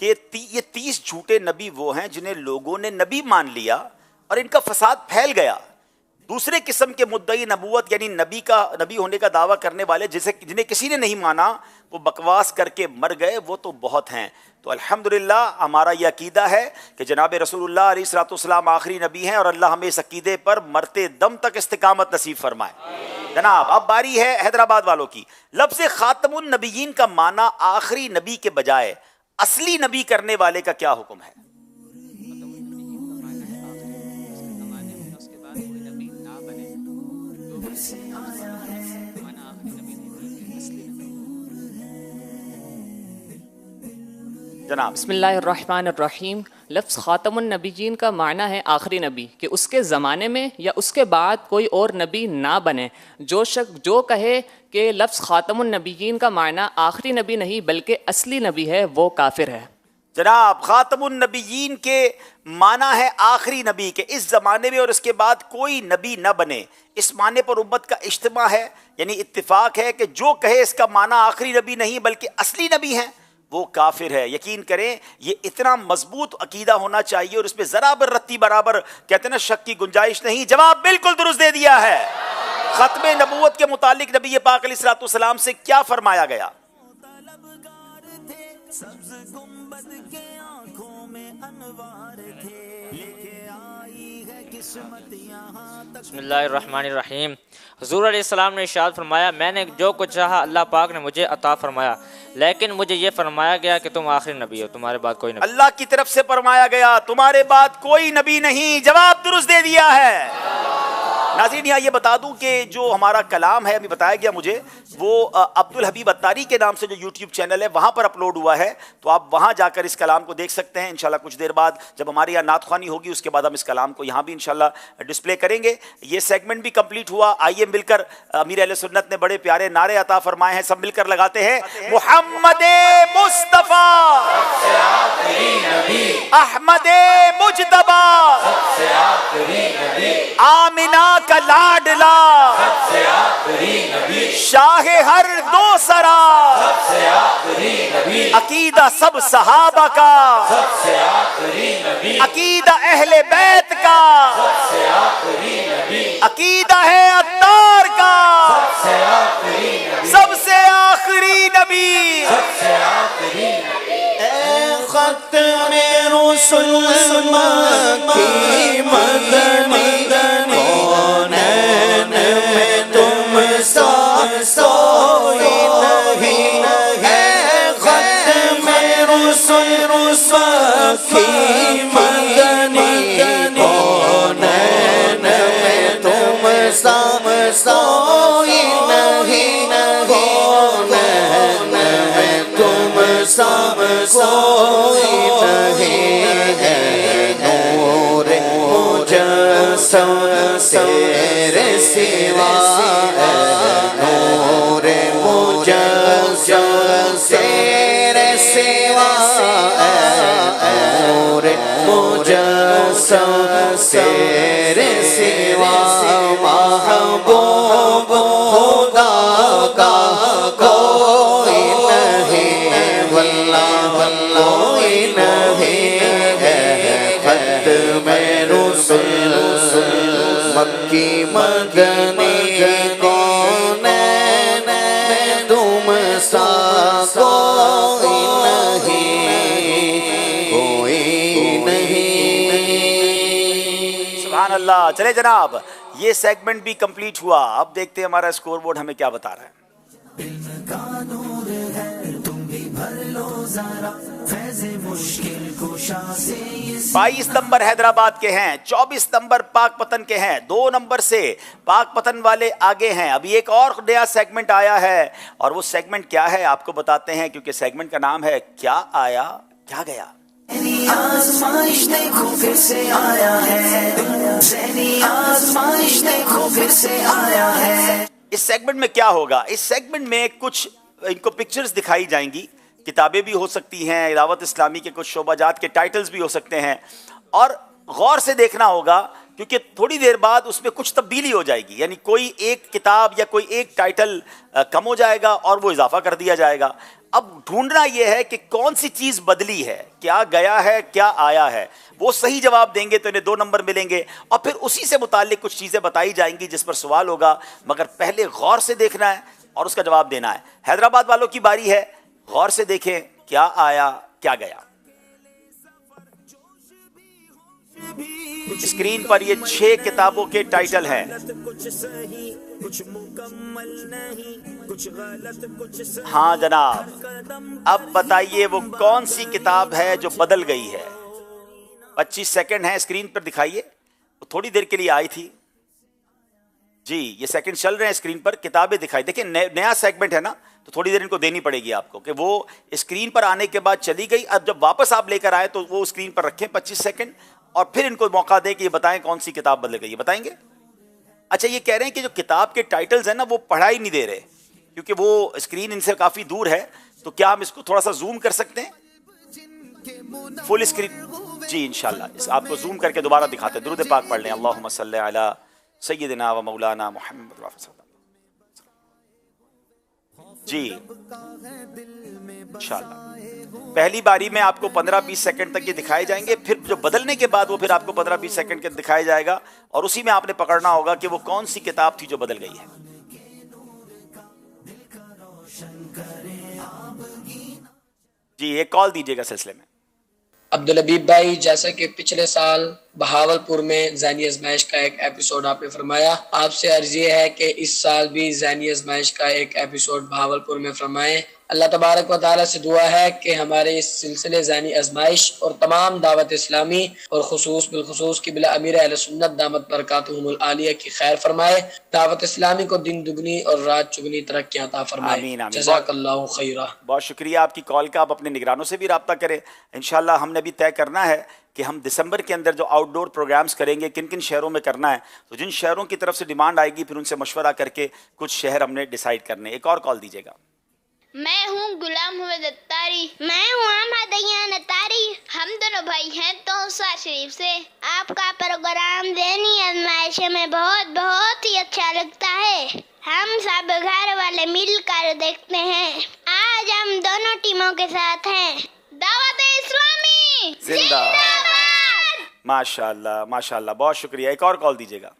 کہ یہ 30 جھوٹے نبی وہ ہیں جنہیں لوگوں نے نبی مان لیا اور ان کا فساد پھیل گیا. دوسرے قسم کے مدعی نبوت یعنی نبی ہونے کا دعویٰ کرنے والے جنہیں کسی نے نہیں مانا، وہ بکواس کر کے مر گئے، وہ تو بہت ہیں. تو الحمدللہ ہمارا یہ عقیدہ ہے کہ جناب رسول اللہ علیہ الصلوۃ والسلام آخری نبی ہیں، اور اللہ ہمیں اس عقیدے پر مرتے دم تک استقامت نصیب فرمائے. جناب اب باری ہے حیدرآباد والوں کی. لفظ خاتم النبیین کا معنی آخری نبی کے بجائے اصلی نبی کرنے والے کا کیا حکم ہے؟ جناب بسم اللہ الرحمن الرحیم. لفظ خاتم النبیین کا معنی ہے آخری نبی، کہ اس کے زمانے میں یا اس کے بعد کوئی اور نبی نہ بنے. جو شخص جو کہے کہ لفظ خاتم النبیین کا معنی آخری نبی نہیں بلکہ اصلی نبی ہے، وہ کافر ہے. جناب خاتم النبیین کے معنی ہے آخری نبی، کہ اس زمانے میں اور اس کے بعد کوئی نبی نہ بنے. اس معنی پر امت کا اجتماع ہے، یعنی اتفاق ہے کہ جو کہے اس کا معنی آخری نبی نہیں بلکہ اصلی نبی ہیں وہ کافر ہے. یقین کریں یہ اتنا مضبوط عقیدہ ہونا چاہیے اور اس پہ ذرا برتی برابر کہتے ہیں نا شک کی گنجائش نہیں. جواب بالکل درست دے دیا ہے. ختم نبوت کے متعلق نبی پاک علیہ الصلوۃ والسلام سے کیا فرمایا گیا؟ بسم اللہ الرحمن الرحیم. حضور علیہ السلام نے ارشاد فرمایا، میں نے جو کچھ چاہا اللہ پاک نے مجھے عطا فرمایا، لیکن مجھے یہ فرمایا گیا کہ تم آخری نبی ہو، تمہارے بعد کوئی نبی. اللہ کی طرف سے فرمایا گیا تمہارے بعد کوئی نبی نہیں. جواب درست دے دیا ہے. ناظرین یہاں یہ بتا دوں کہ جو ہمارا کلام ہے ابھی بتایا گیا مجھے، وہ عبدالحبیب اتاری کے نام سے جو یوٹیوب چینل ہے وہاں پر اپلوڈ ہوا ہے، تو آپ وہاں جا کر اس کلام کو دیکھ سکتے ہیں. انشاءاللہ کچھ دیر بعد جب ہماری یہاں نعت خوانی ہوگی اس کے بعد ہم اس کلام کو یہاں بھی انشاءاللہ ڈسپلے کریں گے. یہ سیگمنٹ بھی کمپلیٹ ہوا. آئیے مل کر امیر اہل سنت نے بڑے پیارے نعرے عطا فرمائے ہیں، سب مل کر لگاتے ہیں. محمد مصطفیٰ احمد مجتبی آمینہ کا لاڈلا شاہ ہر دو سرا عقیدہ سب صحابہ کا عقیدہ اہل بیت کا عقیدہ ہے عطار کا سب سے آخری نبی. اے ختم رسل مکی مدنی کونین میں تم سا کوئی نہیں. اے ختم رسل مکی مدنی کونین میں تم سا کوئی نہیں. کونین میں تم سا کوئی نہیں ہے. نور مجسم تیرے سوا نور مجسم تیرے سوا نور مجسم تیرے سوا محبوب خدا کا کوئی نہیں واللہ کوئی نہیں ہے. ختم رسل مکی مدنی کونین میں تم سا کوئی نہیں کوئی نہیں. سبحان اللہ. چلے جناب یہ سیگمنٹ بھی کمپلیٹ ہوا. اب دیکھتے ہیں ہمارا اسکور بورڈ ہمیں کیا بتا رہا ہے. 22 نمبر حیدرآباد کے ہیں، 24 نمبر پاک پتن کے ہیں، 2 نمبر سے پاک پتن والے آگے ہیں. ابھی ایک اور نیا سیگمنٹ آیا ہے اور وہ سیگمنٹ کیا ہے آپ کو بتاتے ہیں، کیونکہ سیگمنٹ کا نام ہے کیا آیا کیا گیا. آزمائش دیکھو پھر سے آیا ہے، ذہنی آزمائش دیکھو پھر سے آیا ہے. اس سیگمنٹ میں کیا ہوگا؟ اس سیگمنٹ میں کچھ ان کو پکچرز دکھائی جائیں گی، کتابیں بھی ہو سکتی ہیں، دعوت اسلامی کے کچھ شعبہ جات کے ٹائٹلز بھی ہو سکتے ہیں، اور غور سے دیکھنا ہوگا کیونکہ تھوڑی دیر بعد اس میں کچھ تبدیلی ہو جائے گی. یعنی کوئی ایک کتاب یا کوئی ایک ٹائٹل کم ہو جائے گا اور وہ اضافہ کر دیا جائے گا. اب ڈھونڈنا یہ ہے کہ کون سی چیز بدلی ہے, کیا گیا ہے کیا آیا ہے. وہ صحیح جواب دیں گے تو انہیں 2 نمبر ملیں گے, اور پھر اسی سے متعلق کچھ چیزیں بتائی جائیں گی جس پر سوال ہوگا, مگر پہلے غور سے دیکھنا ہے اور اس کا جواب دینا ہے. حیدرآباد والوں کی باری ہے, غور سے دیکھیں کیا آیا کیا گیا. اسکرین پر یہ 6 کتابوں کے ٹائٹل ہیں. ہاں جناب, اب بتائیے وہ کون سی کتاب ہے جو بدل گئی ہے. 25 سیکنڈ ہیں, اسکرین پر دکھائیے. تھوڑی دیر کے لیے آئی تھی جی, یہ سیکنڈ چل رہے ہیں اسکرین پر, کتابیں دکھائی. دیکھیں نیا سیگمنٹ ہے نا, تو تھوڑی دیر ان کو دینی پڑے گی آپ کو, کہ وہ اسکرین پر آنے کے بعد چلی گئی. اب جب واپس آپ لے کر آئے تو وہ اسکرین پر رکھیں 25 سیکنڈ, اور پھر ان کو موقع دیں کہ یہ بتائیں کون سی کتاب بدل گئی. یہ بتائیں گے؟ اچھا, یہ کہہ رہے ہیں کہ جو کتاب کے ٹائٹلز ہیں نا وہ پڑھائی نہیں دے رہے, کیونکہ وہ اسکرین ان سے کافی دور ہے. تو کیا ہم اس کو تھوڑا سا زوم کر سکتے ہیں فل اسکرین؟ جی انشاءاللہ آپ کو زوم کر کے دوبارہ دکھاتے ہیں. درود پاک پڑھ لیں. اللہم صلی علی سیدنا و مولانا محمد. جی انشاءاللہ پہلی باری میں آپ کو 15-20 سیکنڈ تک یہ دکھائے جائیں گے, پھر جو بدلنے کے بعد وہ پھر آپ کو 15-20 سیکنڈ کے دکھایا جائے گا, اور اسی میں آپ نے پکڑنا ہوگا کہ وہ کون سی کتاب تھی جو بدل گئی ہے. جی ایک کال دیجیے گا سلسلے میں. عبدالحبیب بھائی, جیسا کہ پچھلے سال بہاولپور میں ذہنی آزمائش کا ایک ایپیسوڈ آپ نے فرمایا, آپ سے عرض یہ ہے کہ اس سال بھی ذہنی آزمائش کا ایک ایپیسوڈ بہاولپور میں فرمائیں. اللہ تبارک و تعالیٰ سے دعا ہے کہ ہمارے اس سلسلے ذہنی آزمائش اور تمام دعوت اسلامی اور بالخصوص قبلہ امیر اہل سنت دامت برکاتہم العالیہ کی خیر فرمائے, دعوت اسلامی کو دن دگنی اور رات چگنی ترقی عطا فرمائے. آمین آمین. جزاک اللہ خیرہ. بہت شکریہ آپ کی کال کا. آپ اپنے نگرانوں سے بھی رابطہ کریں. انشاءاللہ ہم نے بھی طے کرنا ہے کہ ہم دسمبر کے اندر جو آؤٹ ڈور پروگرامز کریں گے کن کن شہروں میں کرنا ہے, تو جن شہروں کی طرف سے ڈیمانڈ آئے گی پھر ان سے مشورہ کر کے کچھ شہر ہم نے ڈیسائیڈ کرنے. ایک اور کال دیجیے گا. میں ہوں غلام محمد اتاری. میں ہوں احمد ایان اتاری. ہم دونوں بھائی ہیں توسا شریف سے. آپ کا پروگرام ذہنی آزمائش میں بہت ہی اچھا لگتا ہے. ہم سب گھر والے مل کر دیکھتے ہیں. آج ہم دونوں ٹیموں کے ساتھ ہیں. دعوت اسلامی زندہ باد. ماشاءاللہ ماشاءاللہ, بہت شکریہ. ایک اور کال دیجیے گا.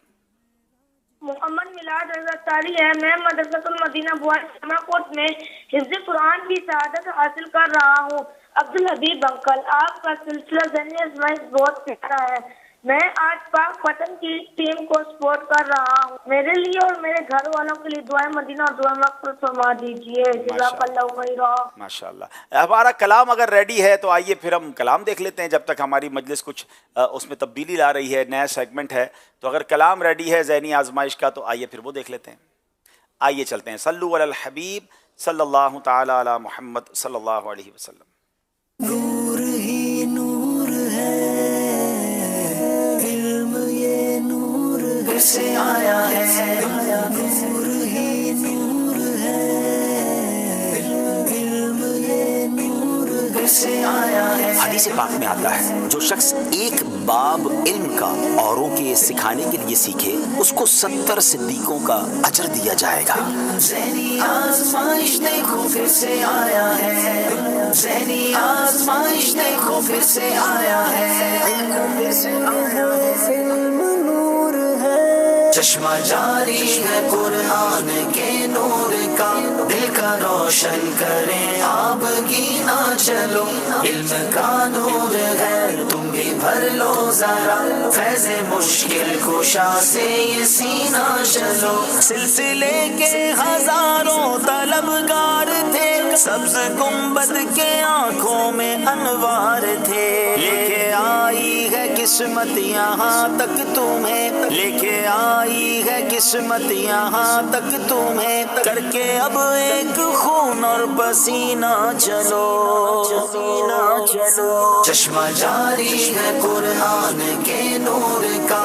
محمد میلاد رضا تاری ہے. میں مدرسۃ المدینہ بوائے شمع کوٹ میں حفظ قرآن کی سعادت حاصل کر رہا ہوں. عبدالحبیب انکل, آپ کا سلسلہ ذہنی آزمائش بہت پیارا ہے. میں آج پاک پتن کی ٹیم کو سپورٹ کر رہا ہوں. میرے لیے اور میرے گھر والوں کے لیے دعائیں مدینہ اور دعا مغفرت فرما دیجیے. جزاک اللہ خیرا. ماشاءاللہ. ہمارا کلام اگر ریڈی ہے تو آئیے پھر ہم کلام دیکھ لیتے ہیں, جب تک ہماری مجلس کچھ اس میں تبدیلی لا رہی ہے, نیا سیگمنٹ ہے. تو اگر کلام ریڈی ہے ذہنی آزمائش کا تو آئیے پھر وہ دیکھ لیتے ہیں. آئیے چلتے ہیں. صلو علی الحبیب صلی اللہ تعالی علی محمد صلی اللہ علیہ وسلم. نور ہی نور ہے, علم یہ نور سے آیا ہے. نور ہی نور ہے, علم یہ نور سے آیا ہے. حدیث پاک میں آتا ہے جو شخص ایک باب علم کا اوروں کے سکھانے کے لیے سیکھے اس کو 70 صدیقوں کا اجر دیا جائے گا. ذہنی آزمائش دیکھو پھر سے آیا ہے. ذہنی آزمائش دیکھو پھر سے آیا ہے. علم نور ہے, چشمہ جاری ہے قرآن کے نور کا. دل کا روشن کریں آبگی نہ چلو. علم کا نور ہے تم بھی بھر لو ذرا. فیض مشکل کشا سے یہ سینہ چلو. سلسلے کے ہزاروں طلبگار تھے, سبز گنبد کے آنکھوں میں انوار تھے. لے کے آئی ہے قسمت یہاں تک تمہیں, لے کے آئی ہے قسمت یہاں تک تمہیں. کر کے اب ایک خون اور پسینہ چلو. چشمہ جاری ہے قرآن کے نور کا.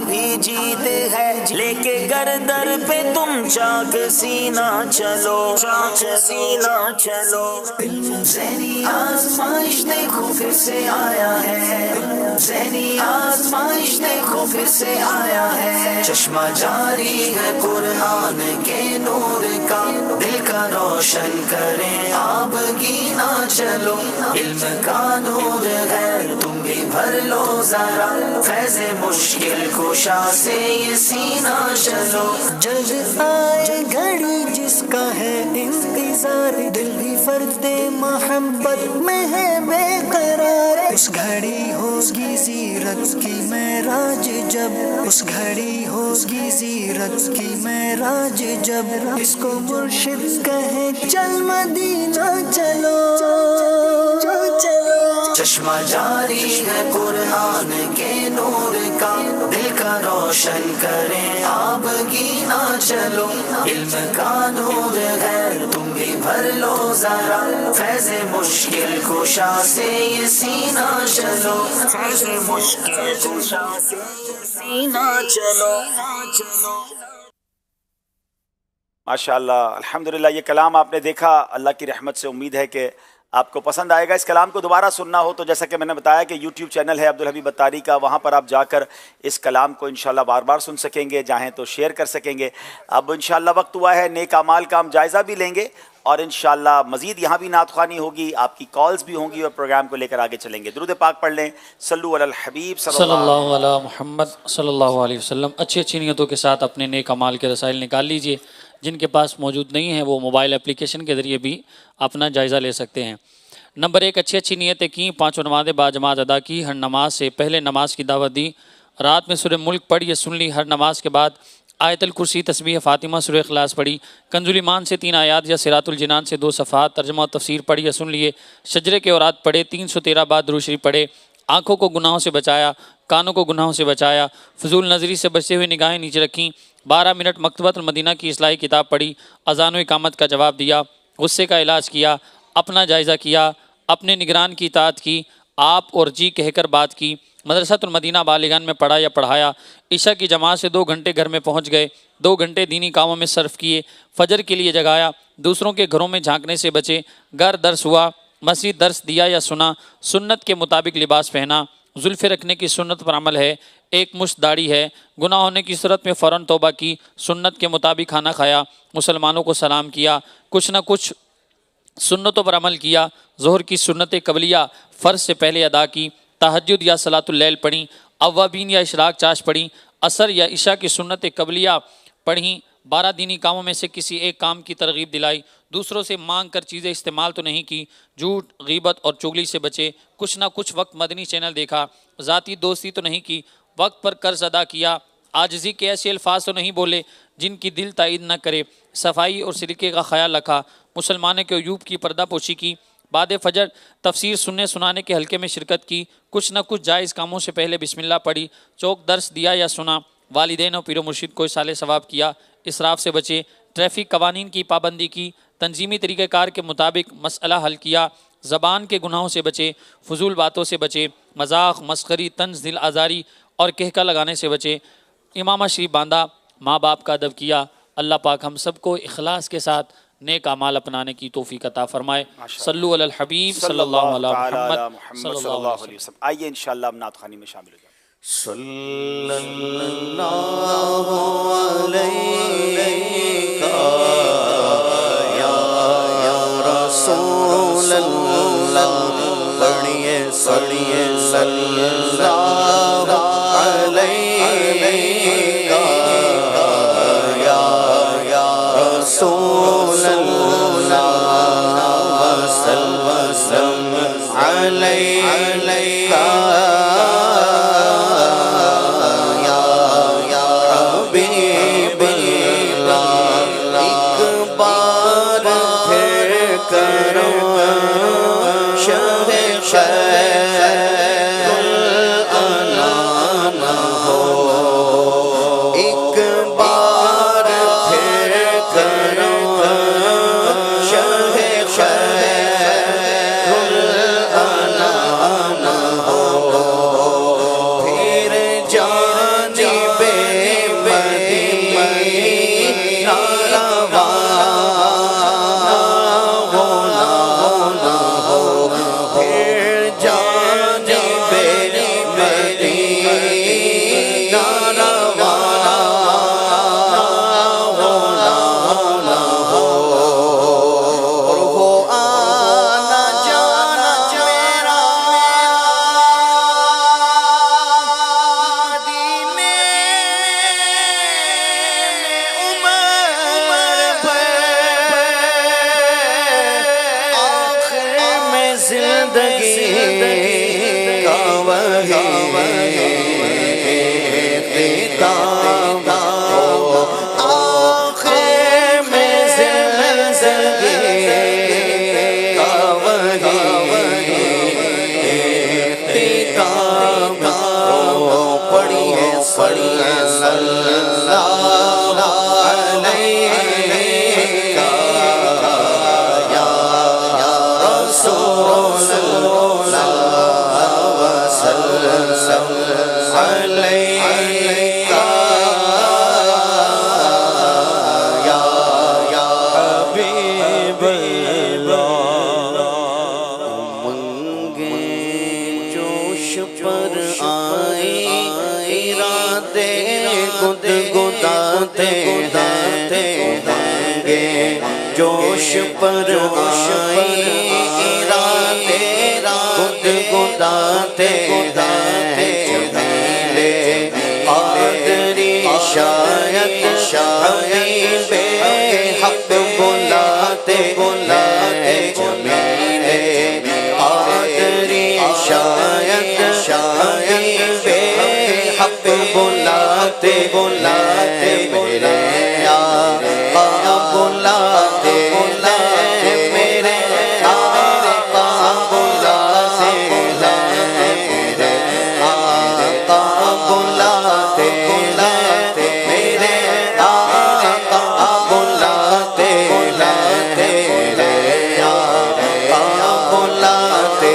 بھی جیتے ہیں لیکے گردر پہ تم چاک سینہ چلو چاک سینہ چلو ذہنی آزمائش دیکھو پھر سے آیا ہے ذہنی آزمائش دیکھو پھر سے آیا ہے چشمہ جاری ہے قرآن کے نور کا دل کا روشن کریں آپ گینا چلو علم کا نور ہے تم بھی بھر لو ذرا فیض مشکل کشا سے یہ سینہ چلو جلد آئے گھڑی جس کا ہے انتظار دل بھی فرد محبت میں ہے بے قرار اس گھڑی ہوگی زیرت کی معراج جب اس گھڑی ہوگی زیرت کی معراج جب اس کو مرشد کہے چل مدینہ چلو چشمہ جاری ہے قرآن کے نور کا دل کا روشن کریں آپ گینا چلو علم کا نور ہے تم بھی بھر لو ذرا فیض مشکل کشا سے یہ سینہ چلو فیض مشکل کشا سے یہ سینہ چلو ماشاءاللہ الحمدللہ یہ کلام آپ نے دیکھا اللہ کی رحمت سے امید ہے کہ آپ کو پسند آئے گا اس کلام کو دوبارہ سننا ہو تو جیسا کہ میں نے بتایا کہ یوٹیوب چینل ہے عبدالحبیب اتاری کا وہاں پر آپ جا کر اس کلام کو انشاءاللہ بار بار سن سکیں گے چاہیں تو شیئر کر سکیں گے اب انشاءاللہ وقت ہوا ہے نیک اعمال کا ہم جائزہ بھی لیں گے اور انشاءاللہ مزید یہاں بھی نعت خوانی ہوگی آپ کی کالز بھی ہوں گی اور پروگرام کو لے کر آگے چلیں گے درود پاک پڑھ لیں صلو علی الحبیب صلی اللہ علی محمد صلی اللہ علیہ وسلم اچھی اچھی نیتوں کے ساتھ اپنے نیک اعمال کے رسائل نکال لیجئے جن کے پاس موجود نہیں ہیں وہ موبائل اپلیکیشن کے ذریعے بھی اپنا جائزہ لے سکتے ہیں نمبر 1 اچھی اچھی نیتیں کی 5 نمازیں باجماعت ادا کی ہر نماز سے پہلے نماز کی دعوت دی رات میں سورہ ملک پڑھی یا سن لی ہر نماز کے بعد آیت الکرسی تسبیح فاطمہ سورہ اخلاص پڑھی کنز الایمان سے 3 آیات یا صراط الجنان سے 2 صفحات ترجمہ و تفسیر پڑھی یا سن لیے شجرے کے اورات پڑھے 313 بار درود شریف پڑھے آنکھوں کو گناہوں سے بچایا کانوں کو گناہوں سے بچایا فضول نظری سے بچتے ہوئے نگاہیں نیچے رکھیں 12 منٹ مکتبۃ المدینہ کی اصلاحی کتاب پڑھی اذان و اقامت کا جواب دیا غصے کا علاج کیا اپنا جائزہ کیا اپنے نگران کی اطاعت کی آپ اور جی کہہ کر بات کی مدرسۃ المدینہ بالغان میں پڑھا یا پڑھایا عشاء کی جماعت سے 2 گھنٹے گھر میں پہنچ گئے 2 گھنٹے دینی کاموں میں صرف کیے فجر کے لیے جگایا دوسروں کے گھروں میں جھانکنے سے بچے گھر درس ہوا مسجد درس دیا یا سنا سنت کے مطابق لباس پہنا زلفے رکھنے کی سنت پر عمل ہے 1 مشت داڑھی ہے گناہ ہونے کی صورت میں فوراً توبہ کی سنت کے مطابق کھانا کھایا مسلمانوں کو سلام کیا کچھ نہ کچھ سنتوں پر عمل کیا ظہر کی سنت قبلیہ فرض سے پہلے ادا کی تہجد یا صلاۃ اللیل پڑھیں اوابین یا اشراق چاش پڑھیں عصر یا عشاء کی سنت قبلیہ پڑھیں 12 دینی کاموں میں سے کسی ایک کام کی ترغیب دلائی دوسروں سے مانگ کر چیزیں استعمال تو نہیں کی جھوٹ غیبت اور چغلی سے بچے کچھ نہ کچھ وقت مدنی چینل دیکھا ذاتی دوستی تو نہیں کی وقت پر قرض ادا کیا عاجزی کے ایسے الفاظ تو نہیں بولے جن کی دل تائید نہ کرے صفائی اور سلیقے کا خیال رکھا مسلمانوں کے عیوب کی پردہ پوشی کی بعد فجر تفسیر سننے سنانے کے حلقے میں شرکت کی کچھ نہ کچھ جائز کاموں سے پہلے بسم اللہ پڑھی چوک درس دیا یا سنا والدین اور پیر و مرشد کو اصالہ ثواب کیا اسراف سے بچے ٹریفک قوانین کی پابندی کی تنظیمی طریقہ کار کے مطابق مسئلہ حل کیا زبان کے گناہوں سے بچے فضول باتوں سے بچے مذاق مسخری طنز دل آزاری اور کہکا لگانے سے بچے امامہ شریف باندھا ماں باپ کا ادب کیا اللہ پاک ہم سب کو اخلاص کے ساتھ نیک اعمال اپنانے کی توفیق عطا فرمائے صلو علی الحبیب صلی اللہ علی محمد صلی اللہ علیہ وسلم آئیے انشاءاللہ ہم نعت خوانی میں شامل ہو جائیں صلی اللہ علیہ یا رسول اللہ پڑھیے صلی اللہ علیہ یا رسول اللہ وسلم علیہ یا زندگی کا وہی خطاب آخر میں زندگی کا وہی خطاب پڑھیے صلی اللہ علیہ یا رسول اللہ وسلم علیہ یا حبیب اللہ امنگیں جوش پر آئی ارادے گدگداتے امنگیں جوش پر آئی ارادے گدگداتے جمیلے قادری شاید حبیب حق بلاتے جمیلے قادری شاید حبیب حق بلاتے میرے آقا بلاتے میرے آقا بلاتے میرے آقا بلاتے میرے آقا بلاتے میرے آقا بلاتے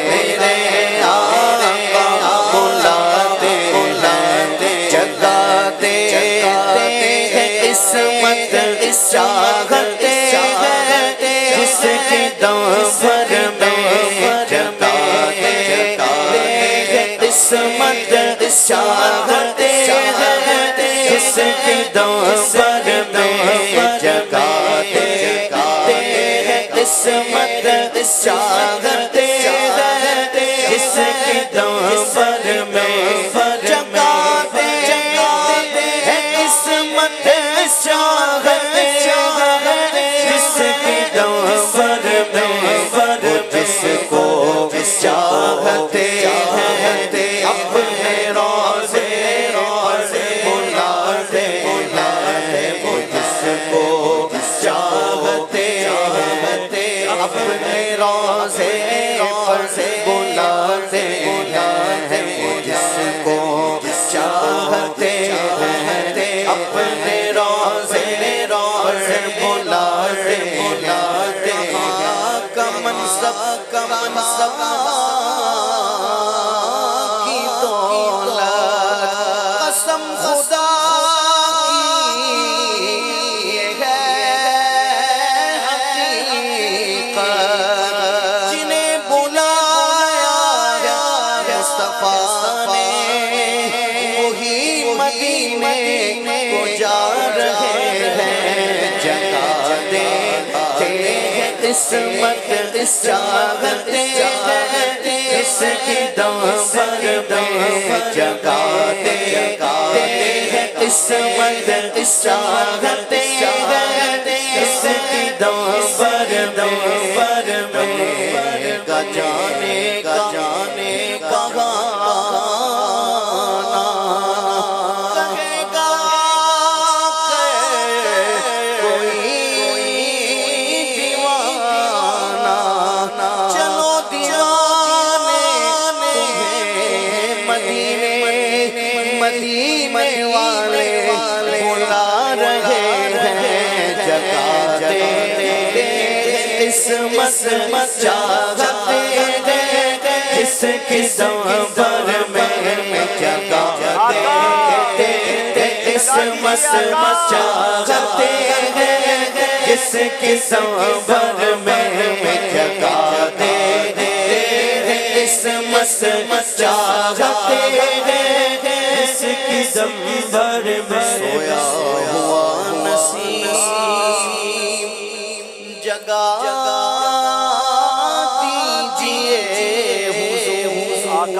میرے آقا بلاتے جگاتے قسمت چاہتے جس کی دامن میں جگاتے قسمت چاہتے جس کی دامن میں جگاتے قسمت چاہتے جس کی دامن میں جگاتے قسمت چاہتے جس کی دامن میں جس کو چاہتے اپنے روزے بلاتے وہ جس کو چاہتے اپنے روزے بلاتے وہ جس کو چاہتے اپنے روزے بلاتے منصب کی دولت قسم خدا کی ہے حقیقت جنہیں بلایا مصطفیٰ نے وہی مدینے کو جا رہے ہیں جگا دیتے قسمت چاہتے اس کی دامن میں جگاتے قسمت چاہتے اس کی دامن میں جانے کہاں مدینے والے بلا رہے ہیں جگاتے قسمت چاہتے جس کی دامن میں جگاتے قسمت چاہتے جس کی دامن میں جگاتے قسمت چاہتے جس کی دامن میں سویا ہوا نسیم جگا دیجئے حضور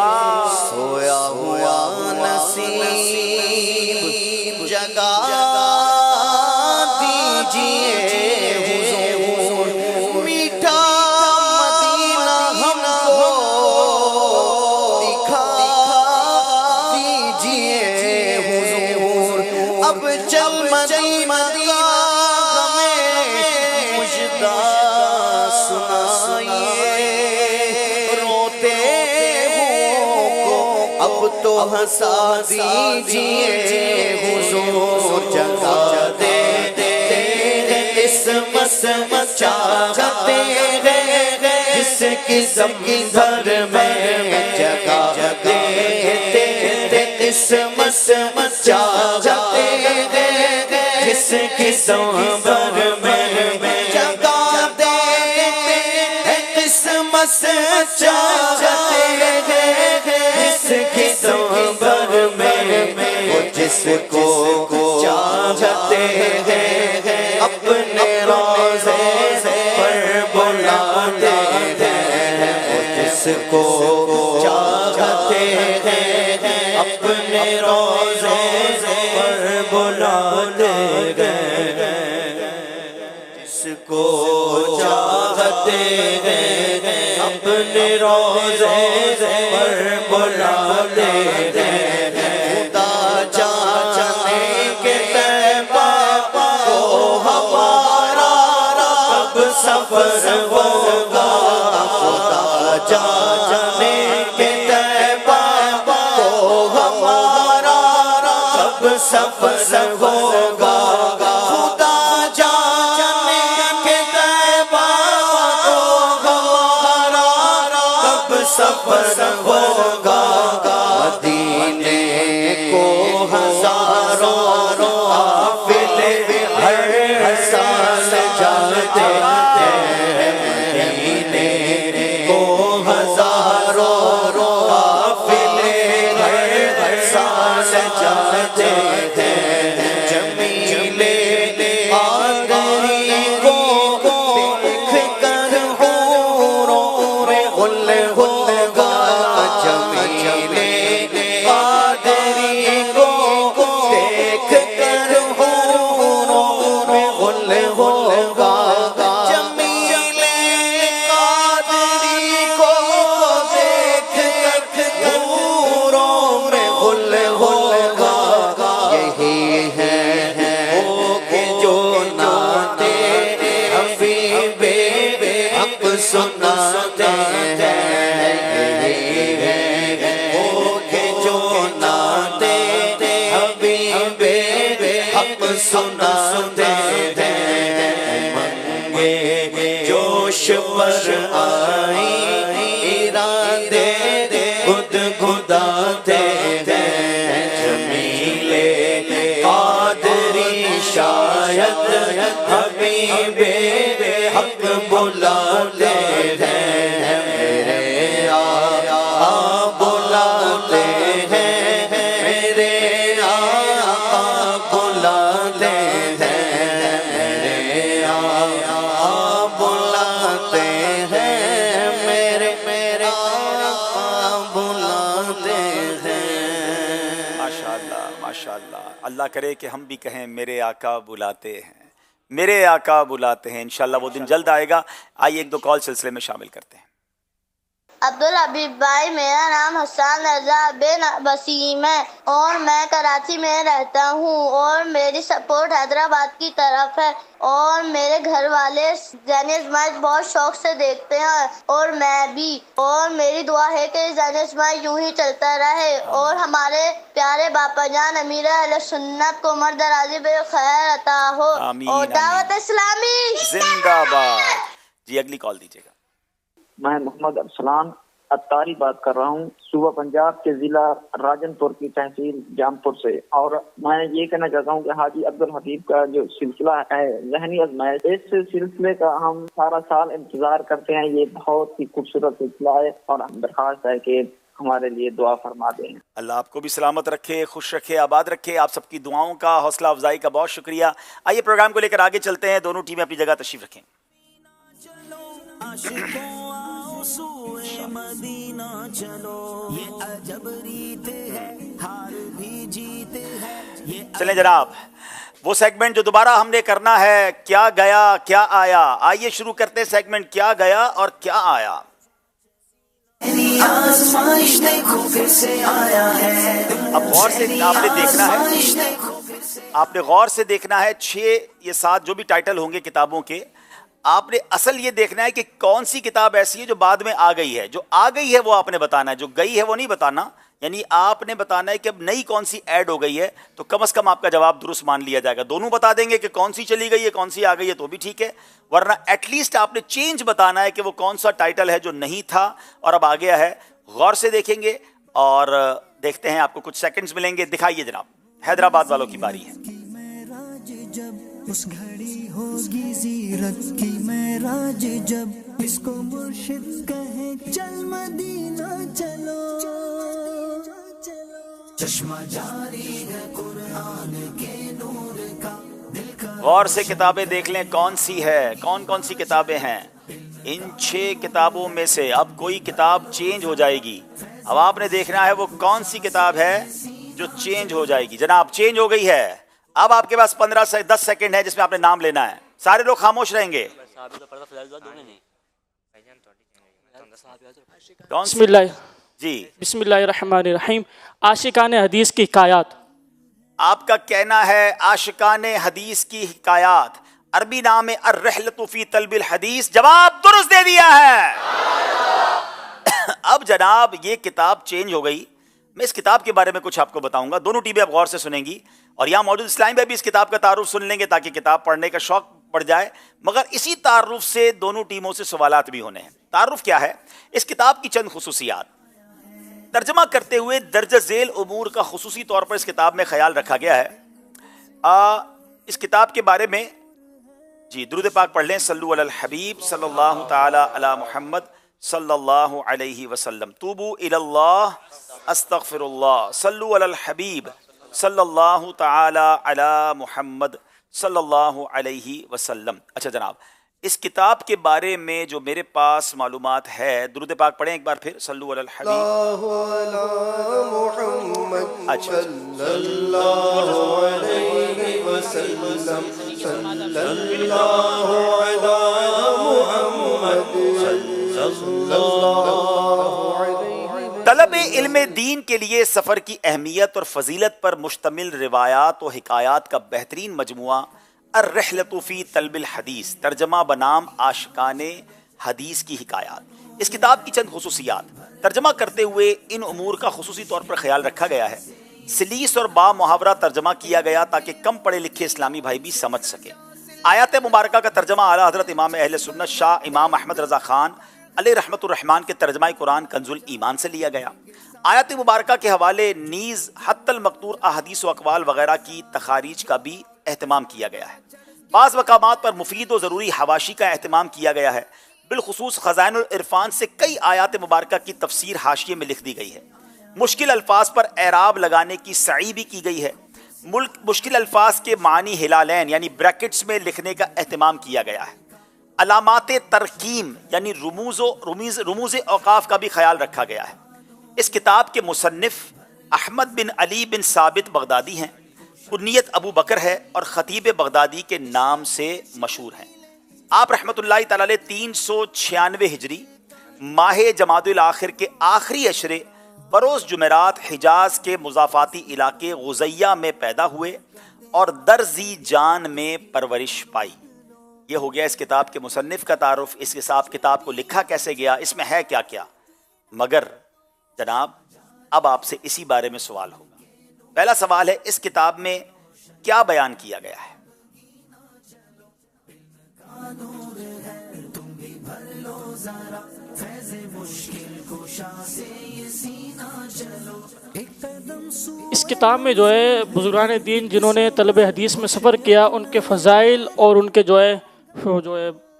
سویا ہوا نسیم جگا دیجئے حضور میٹھا مدینہ اب چل مدینہ کا ہمیں مجدہ سنائیے، روتے ہو اب تو ہنسا دیجئے حضور، جگہ دے اس مسمت چاہتے ہیں جس کی زمین بھر میں جگہ دے، اس مسمت چاہتے ہیں جس کی زمین بھر میں جگہ دے، اس مسمت چاہتے ہیں جس کی زمین بھر میں، وہ جس کو چاہتے ہیں اپنے روضے پر بلاتے ہیں، وہ جس کو چاہتے ہیں اپنے روضے پر بلاتے ہیں، جس کو چاہتے ہیں اپنے روضے پر بلاتے ہیں، خدا جانے کے سفر ہوگا، خدا جانے کے طیبہ کو ہمارا کب سفر ہوگا، خدا جانے کے طیبہ کو ہمارا کب سفر ہوگا، مدینے کو ہزاروں قافلے ہر سال جاتے ہیں، مدینے کو ہزاروں قافلے ہر سال جاتے ہیں، جمیل قادری کو دیکھ کر حوروں میں غل ہوگا، جمیل قادری کو دیکھ کر حوروں میں غل ہوگا، جمیل قادری کو دیکھ کر حوروں میں غل ہوگا، یہی ہے وہ کہ جو نعتِ حبیبِ حق سناتے ہیں، یہی ہے وہ کہ جو نعتِ حبیبِ حق سناتے ہیں، منگے جوش پر آئی ارادے خود گداتے ہیں، جمیل قادری شاید حبیب حق بلاتے ہیں، میرے آقا بلاتے ہیں، میرے آقا بلاتے ہیں، میرے آقا بلاتے ہیں، میرے آقا بلاتے ہیں۔ ماشاءاللہ ماشاءاللہ، اللہ کرے کہ ہم بھی کہیں میرے آقا بلاتے ہیں، میرے آقا بلاتے ہیں، انشاءاللہ وہ دن جلد آئے گا۔ آئیے ایک دو کال سلسلے میں شامل کرتے ہیں۔ عبدالحبیب بھائی، میرا نام حسان رضا بن وسیم ہے اور میں کراچی میں رہتا ہوں اور میری سپورٹ حیدرآباد کی طرف ہے، اور میرے گھر والے زینس میچ بہت شوق سے دیکھتے ہیں اور میں بھی، اور میری دعا ہے کہ زینس میچ یوں ہی چلتا رہے اور ہمارے پیارے باپا جان امیر اہل سنت کو عمر درازی بے خیر عطا ہو، اور دعوت اسلامی زندہ باد۔ جی اگلی کال دیجیے گا۔ میں محمد ارسلان اتاری بات کر رہا ہوں، صوبہ پنجاب کے ضلع راجن پور کی تحصیل جامپور سے، اور میں یہ کہنا چاہتا ہوں کہ حاجی عبدالحبیب کا جو سلسلہ ہے ذہنی آزمائش، اس سلسلے کا ہم سارا سال انتظار کرتے ہیں، یہ بہت ہی خوبصورت سلسلہ ہے اور ہم درخواست ہے کہ ہمارے لیے دعا فرما دیں۔ اللہ آپ کو بھی سلامت رکھے، خوش رکھے، آباد رکھے، آپ سب کی دعاؤں کا، حوصلہ افزائی کا بہت شکریہ۔ آئیے پروگرام کو لے کر آگے چلتے ہیں، دونوں ٹیمیں اپنی جگہ تشریف رکھیں۔ مدینہ چلو، یہ عجب ریت ہے، ہار بھی جیتے ہیں۔ چلیں جناب، وہ سیگمنٹ جو دوبارہ ہم نے کرنا ہے، کیا گیا کیا آیا۔ آئیے شروع کرتے ہیں سیگمنٹ کیا گیا اور کیا آیا۔ آزمائش دیکھو پھر سے آیا ہے، اب غور سے آپ نے دیکھنا ہے، آپ نے غور سے دیکھنا ہے 6 یا 7 جو بھی ٹائٹل ہوں گے کتابوں کے، آپ نے اصل یہ دیکھنا ہے کہ کون سی کتاب ایسی ہے جو بعد میں آ گئی ہے. جو آ گئی ہے وہ آپ نے بتانا ہے، جو گئی ہے وہ نہیں بتانا. یعنی آپ نے بتانا ہے کہ اب نئی کون سی ایڈ ہو گئی ہے، تو کم از کم آپ کا جواب درست مان لیا جائے گا. دونوں بتا دیں گے کہ کون سی چلی گئی ہے کون سی آ گئی ہے تو بھی ٹھیک ہے، ورنہ ایٹ لیسٹ آپ نے چینج بتانا ہے کہ وہ کون سا ٹائٹل ہے جو نہیں تھا اور اب آ گیا ہے. غور سے دیکھیں گے اور دیکھتے ہیں، آپ کو کچھ سیکنڈز ملیں گے. دکھائیے جناب. حیدرآباد والوں کی باری ہے. اس گھڑی ہوگی زیرت کی معراج جب، اس کو مرشد کہے چل مدینہ چلو، چشمہ جاری ہے قرآن کے نور کا. غور سے کتابیں دیکھ لیں کون سی ہے، کون کون سی کتابیں ہیں. ان 6 کتابوں میں سے اب کوئی کتاب چینج ہو جائے گی. اب آپ نے دیکھنا ہے وہ کون سی کتاب ہے جو چینج ہو جائے گی. جناب چینج ہو گئی ہے. اب آپ کے پاس 15 سے 10 سیکنڈ ہے جس میں آپ نے نام لینا ہے. سارے لوگ خاموش رہیں گے. بسم اللہ جی بسم اللہ الرحمن الرحیم. عاشقان حدیث کی حکایات. آپ کا کہنا ہے عاشقان حدیث کی حکایات. عربی نام ہے الرحلۃ فی طلب الحدیث. جواب درست دے دیا ہے. اب جناب یہ کتاب چینج ہو گئی. میں اس کتاب کے بارے میں کچھ آپ کو بتاؤں گا. دونوں ٹیمیں آپ غور سے سنیں گی اور یہاں موجود اسلام بھائی بھی اس کتاب کا تعارف سن لیں گے تاکہ کتاب پڑھنے کا شوق بڑھ جائے. مگر اسی تعارف سے دونوں ٹیموں سے سوالات بھی ہونے ہیں. تعارف کیا ہے؟ اس کتاب کی چند خصوصیات ترجمہ کرتے ہوئے درجہ ذیل امور کا خصوصی طور پر اس کتاب میں خیال رکھا گیا ہے. اس کتاب کے بارے میں جی درود پاک پڑھ لیں. صلو علی الحبیب صلی اللہ تعالی علی محمد صلی اللہ علیہ وسلم. توبو الی اللہ استغفر اللہ. صلو علی الحبیب صلی اللہ تعالی علی محمد صلی اللہ علیہ وسلم. اچھا جناب اس کتاب کے بارے میں جو میرے پاس معلومات ہے، درود پاک پڑھیں ایک بار پھر. صلو علی الحبیب اچھا طلب علم دین کے لیے سفر کی اہمیت اور فضیلت پر مشتمل روایات و حکایات کا بہترین مجموعہ الرحلۃ فی طلب الحدیث، ترجمہ بنام عاشقان حدیث کی حکایات. اس کتاب کی چند خصوصیات ترجمہ کرتے ہوئے ان امور کا خصوصی طور پر خیال رکھا گیا ہے. سلیس اور با محاورہ ترجمہ کیا گیا تاکہ کم پڑھے لکھے اسلامی بھائی بھی سمجھ سکیں. آیات مبارکہ کا ترجمہ اعلیٰ حضرت امام اہل سنت شاہ امام احمد رضا خان علیہ رحمت الرحمن کے ترجمہ قرآن کنز الایمان سے لیا گیا. آیات مبارکہ کے حوالے نیز حتی المقتور احادیث و اقوال وغیرہ کی تخاریج کا بھی اہتمام کیا گیا ہے. بعض مقامات پر مفید و ضروری حواشی کا اہتمام کیا گیا ہے. بالخصوص خزائن العرفان سے کئی آیات مبارکہ کی تفسیر حاشیے میں لکھ دی گئی ہے. مشکل الفاظ پر اعراب لگانے کی سعی بھی کی گئی ہے. مشکل الفاظ کے معنی ہلالین یعنی بریکٹس میں لکھنے کا اہتمام کیا گیا ہے. علامات ترقیم یعنی رموز اوقاف کا بھی خیال رکھا گیا ہے. اس کتاب کے مصنف احمد بن علی بن ثابت بغدادی ہیں. کنیت ابو بکر ہے اور خطیب بغدادی کے نام سے مشہور ہیں. آپ رحمۃ اللہ تعالی علیہ 396 ہجری ماہ جمادی الاخر کے آخری عشرے بروز جمعرات حجاز کے مضافاتی علاقے غزیہ میں پیدا ہوئے اور درزی جان میں پرورش پائی. یہ ہو گیا اس کتاب کے مصنف کا تعارف. اس کے ساتھ کتاب کو لکھا کیسے گیا، اس میں ہے کیا کیا. مگر جناب اب آپ سے اسی بارے میں سوال ہوگا. پہلا سوال ہے اس کتاب میں کیا بیان کیا گیا ہے؟ اس کتاب میں جو ہے بزرگان دین جنہوں نے طلب حدیث میں سفر کیا ان کے فضائل اور ان کے جو ہے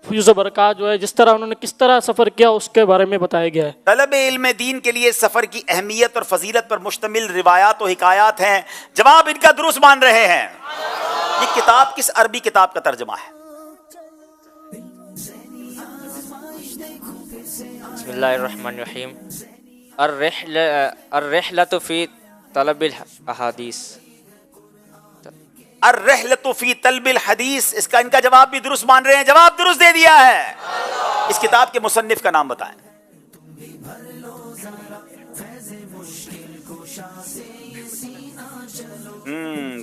فیض و برکات جو ہے جس طرح انہوں نے کس طرح سفر کیا اس کے بارے میں بتایا گیا ہے. طلب علم دین کے لیے سفر کی اہمیت اور فضیلت پر مشتمل روایات و حکایات ہیں. جواب ان کا درست مان رہے ہیں. یہ کتاب کس عربی کتاب کا ترجمہ ہے؟ بسم اللہ الرحمن الرحیم. الرحلۃ فی طلب الحدیث. الرحلۃ فی طلب الحدیث، اس کا ان کا جواب بھی درست مان رہے ہیں. جواب درست دے دیا ہے. اس کتاب کے مصنف کا نام بتائیں.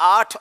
8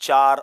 4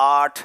8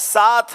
7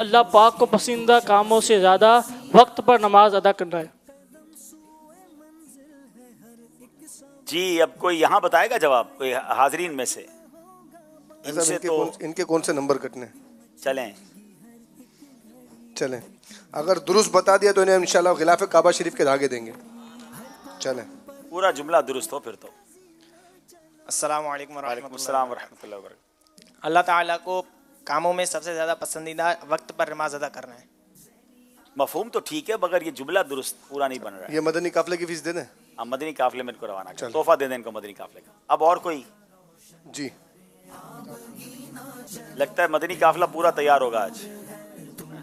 اللہ پاک کو پسندیدہ کاموں سے زیادہ وقت پر نماز ادا کرنا ہے. جی اب کوئی یہاں بتائے گا جواب کوئی حاضرین میں سے؟ ان کے کون سے نمبر کٹنے؟ چلیں اگر درست بتا دیا تو انہیں انشاءاللہ غلاف کعبہ شریف کے دھاگے دیں گے. چلیں پورا جملہ درست ہو پھر تو. السلام علیکم وعلیکم السلام ورحمۃ اللہ وبرکاتہ. اللہ تعالیٰ کو کاموں میں سب سے زیادہ پسندیدہ وقت پر نماز ادا کرنا ہے. مفہوم تو ٹھیک ہے مگر یہ جملہ درست پورا نہیں بن رہا ہے. یہ مدنی قافلے کی فیس دے دیں. ہم مدنی قافلے میں ان کو روانہ کریں, تحفہ دے دیں ان کو مدنی قافلے کا. اب اور کوئی؟ جی لگتا ہے مدنی قافلہ پورا تیار ہوگا آج,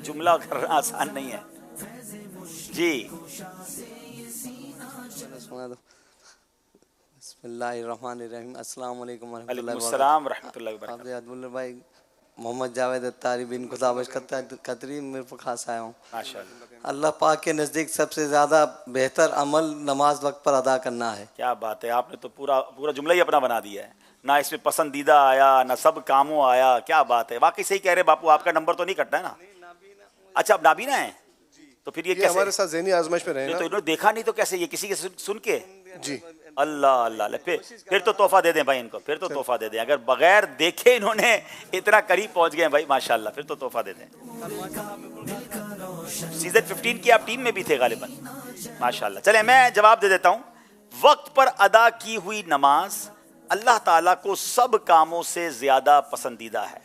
جملہ کرنا آسان نہیں ہے. جی بسم اللہ الرحمن الرحیم. السلام علیکم ورحمۃ اللہ وبرکاتہ. السلام ورحمۃ اللہ وبرکاتہ. عبد بھائی محمد جاوید اتاری بن خدابش قطری میرے پر خاص آیا ہوں. اللہ پاک کے نزدیک سب سے زیادہ بہتر عمل نماز وقت پر ادا کرنا ہے. کیا بات ہے, آپ نے تو پورا جملہ ہی اپنا بنا دیا ہے. نہ اس میں پسندیدہ آیا نہ سب کاموں آیا. کیا بات ہے, واقعی صحیح کہہ رہے باپو, آپ کا نمبر تو نہیں کٹنا ہے نا؟ اچھا آپ نابینا ہیں تو پھر یہ کیسے ہمارے ساتھ ذہنی آزمائش میں رہے نا؟ تو انہوں نے دیکھا نہیں تو کیسے, یہ کسی کے سن کے؟ جی اللہ اللہ, پھر تو تحفہ دے دیں بھائی ان کو, پھر تو تحفہ دے دیں. اگر بغیر دیکھے انہوں نے اتنا قریب پہنچ گئے بھائی ماشاءاللہ, پھر تو تحفہ دے دیں. سیزن 15 کی آپ ٹیم میں بھی تھے غالباً ماشاءاللہ. چلیں میں جواب دے دیتا ہوں. وقت پر ادا کی ہوئی نماز اللہ تعالیٰ کو سب کاموں سے زیادہ پسندیدہ ہے.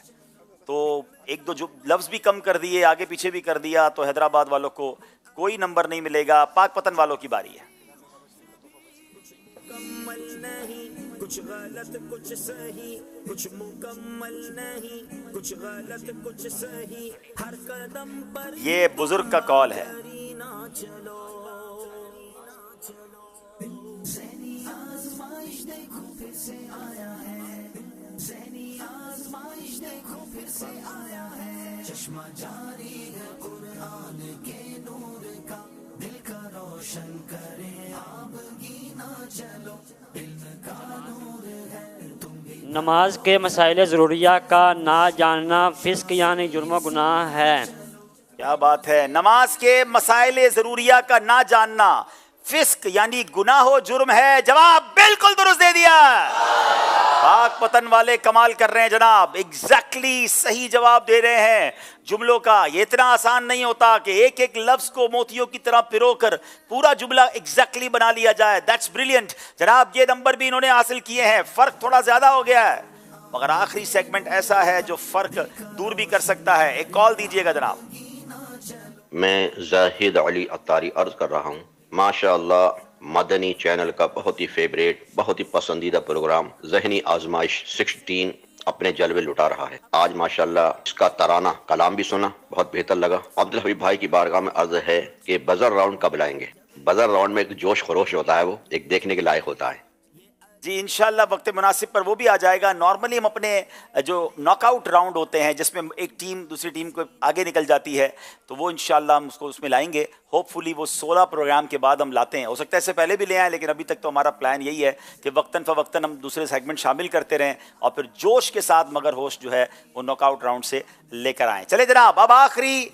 تو ایک دو جو لفظ بھی کم کر دیے, آگے پیچھے بھی کر دیا, تو حیدرآباد والوں کو کوئی نمبر نہیں ملے گا. پاک پتن والوں کی باری ہے. کچھ غلط کچھ صحیح, کچھ مکمل نہیں, کچھ غلط کچھ صحیح, ہر قدم پر یہ بزرگ کا قول ہے. ذہنی آزمائش دیکھو پھر سے آیا ہے, ذہنی آزمائش دیکھو پھر سے آیا ہے. چشمہ جاری ہے قرآن کے نور کا, دل کا روشن کرے آپ گینا چلو, علم کا نور ہے تم بھی. نماز کے مسائل ضروریہ کا نہ جاننا فسق یعنی جرم و گناہ ہے. کیا بات ہے, نماز کے مسائل ضروریہ کا نہ جاننا فسق یعنی گناہ و جرم ہے. جواب بالکل درست دے دیا. پاک پتن والے کمال کر رہے ہیں جناب, ایگزیکٹلی صحیح جواب دے رہے ہیں. جملوں کا یہ اتنا آسان نہیں ہوتا کہ ایک ایک لفظ کو موتیوں کی طرح پرو کر پورا جملہ ایگزیکٹلی بنا لیا جائے. دیٹس بریلینٹ جناب. یہ نمبر بھی انہوں نے حاصل کیے ہیں. فرق تھوڑا زیادہ ہو گیا ہے مگر آخری سیگمنٹ ایسا ہے جو فرق دور بھی کر سکتا ہے. ایک کال دیجئے گا جناب. میں زاہد علی اتاری عرض کر رہا ہوں. ماشاءاللہ مدنی چینل کا بہت ہی فیوریٹ, بہت ہی پسندیدہ پروگرام ذہنی آزمائش 16 اپنے جلوے لٹا رہا ہے. آج ماشاءاللہ اس کا ترانہ کلام بھی سنا, بہت بہتر لگا. عبدالحبیب بھائی کی بارگاہ میں عرض ہے کہ بزر راؤنڈ کب لائیں گے؟ بزر راؤنڈ میں ایک جوش خروش ہوتا ہے, وہ ایک دیکھنے کے لائق ہوتا ہے. جی انشاءاللہ وقت مناسب پر وہ بھی آ جائے گا. نارملی ہم اپنے جو ناک آؤٹ راؤنڈ ہوتے ہیں جس میں ایک ٹیم دوسری ٹیم کو آگے نکل جاتی ہے, تو وہ انشاءاللہ ہم اس کو اس میں لائیں گے. ہوپ فلی وہ 16 پروگرام کے بعد ہم لاتے ہیں. ہو سکتا ہے اس سے پہلے بھی لے آئیں, لیکن ابھی تک تو ہمارا پلان یہی ہے کہ وقتاً فوقتاً ہم دوسرے سیگمنٹ شامل کرتے رہیں اور پھر جوش کے ساتھ مگر ہوش جو ہے وہ ناک آؤٹ راؤنڈ سے لے کر آئیں. چلے جناب, اب آخری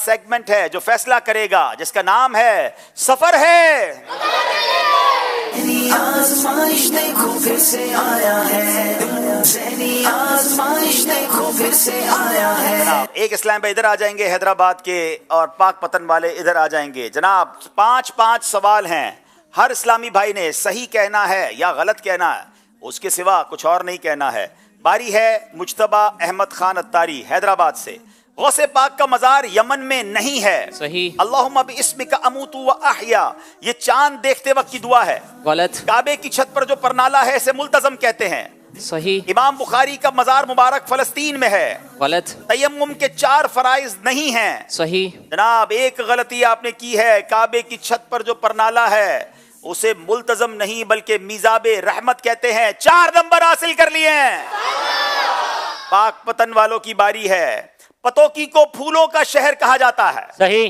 سیگمنٹ ہے جو فیصلہ کرے گا, جس کا نام ہے سفر ہے. ذہنی آزمائش دیکھو پھر سے آیا ہے, ذہنی آزمائش دیکھو پھر سے آیا ہے. ایک اسلام بھائی ادھر آ جائیں گے حیدرآباد کے, اور پاک پتن والے ادھر آ جائیں گے. جناب 5 سوال ہیں. ہر اسلامی بھائی نے صحیح کہنا ہے یا غلط کہنا ہے, اس کے سوا کچھ اور نہیں کہنا ہے. باری ہے مجتبیٰ احمد خان اتاری حیدرآباد سے. غوث پاک کا مزار یمن میں نہیں ہے. صحیح. اللہم باسمک اموت و احیا, یہ چاند دیکھتے وقت کی دعا ہے. غلط. کعبے کی چھت پر جو پرنالہ ہے اسے ملتزم کہتے ہیں. صحیح. امام بخاری کا مزار مبارک فلسطین میں ہے. غلط. تیمم کے 4 فرائض نہیں ہیں. صحیح. جناب ایک غلطی آپ نے کی ہے, کعبے کی چھت پر جو پرنالہ ہے اسے ملتزم نہیں بلکہ میزاب رحمت کہتے ہیں. 4 نمبر حاصل کر لیے ہیں. پاک پتن والوں کی باری ہے. پتوکی کو پھولوں کا شہر کہا جاتا ہے. صحیح.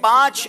5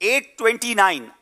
829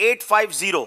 850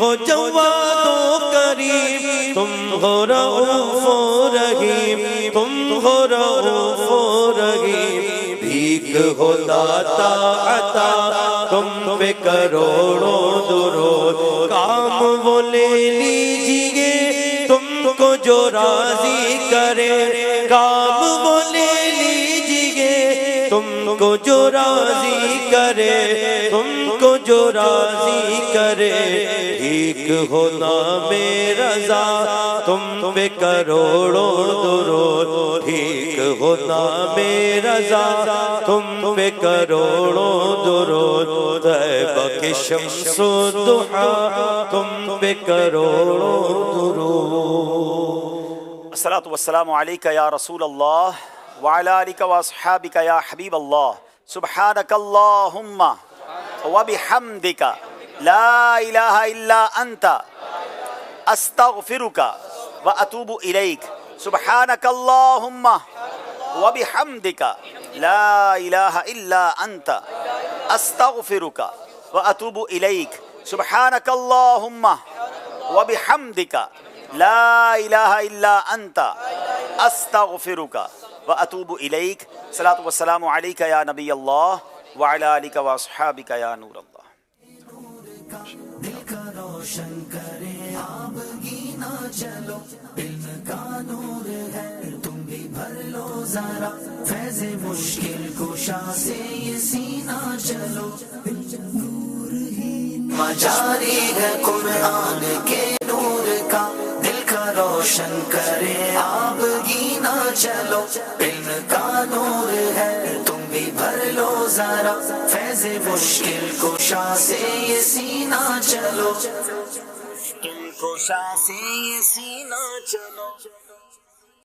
ہو جواد و کریم، تم ہو رؤوف و رحیم، تم ہو رؤوف و رحیم، بھیک ہو داتا عطا، تم پہ کروڑوں درود، کام وہ لے لیجئے تم کو جو راضی کرے، کام وہ لے لیجئے تم کو جو راضی کرے، تم کو جو راضی کرے، ایک ہو نام رضا، تم پہ کروڑوں درود، ایک ہو نام رضا، تم پہ کروڑوں درود، طیبہ کی شمس و ضحیٰ، تم پہ کروڑوں درود۔ الصلاۃ والسلام علیک یا رسول اللہ وعلی آلک واصحابک یا حبیب اللہ، سبحانک اللہم وبحمدک لا الہ الا انت استغفرک واتوب الیک، سبحانک اللہم وبحمدک لا الہ الا انت استغفرک واتوب الیک، سبحانک اللہم وبحمدک لا الہ الا انت استغفرک واتوب الیک۔ صلاۃ والسلام علیک یا نبی اللہ وعلی آلک واصحابک یا نور اللہ۔ دل کا روشن کرے آپ گینا چلو، علم کا نور ہے تم بھی بھر لو ذرا، فیض مشکل کشا سے یہ سینہ چلو، مجاری ہے قرآن کے نور کا، دل کا روشن کرے آپ گینا چلو، علم کا نور ہے تم بھی بھر لو ذرا، فیض مشکل کشا سے یہ سینہ چلو، مشکل کشا سے یہ سینہ چلو۔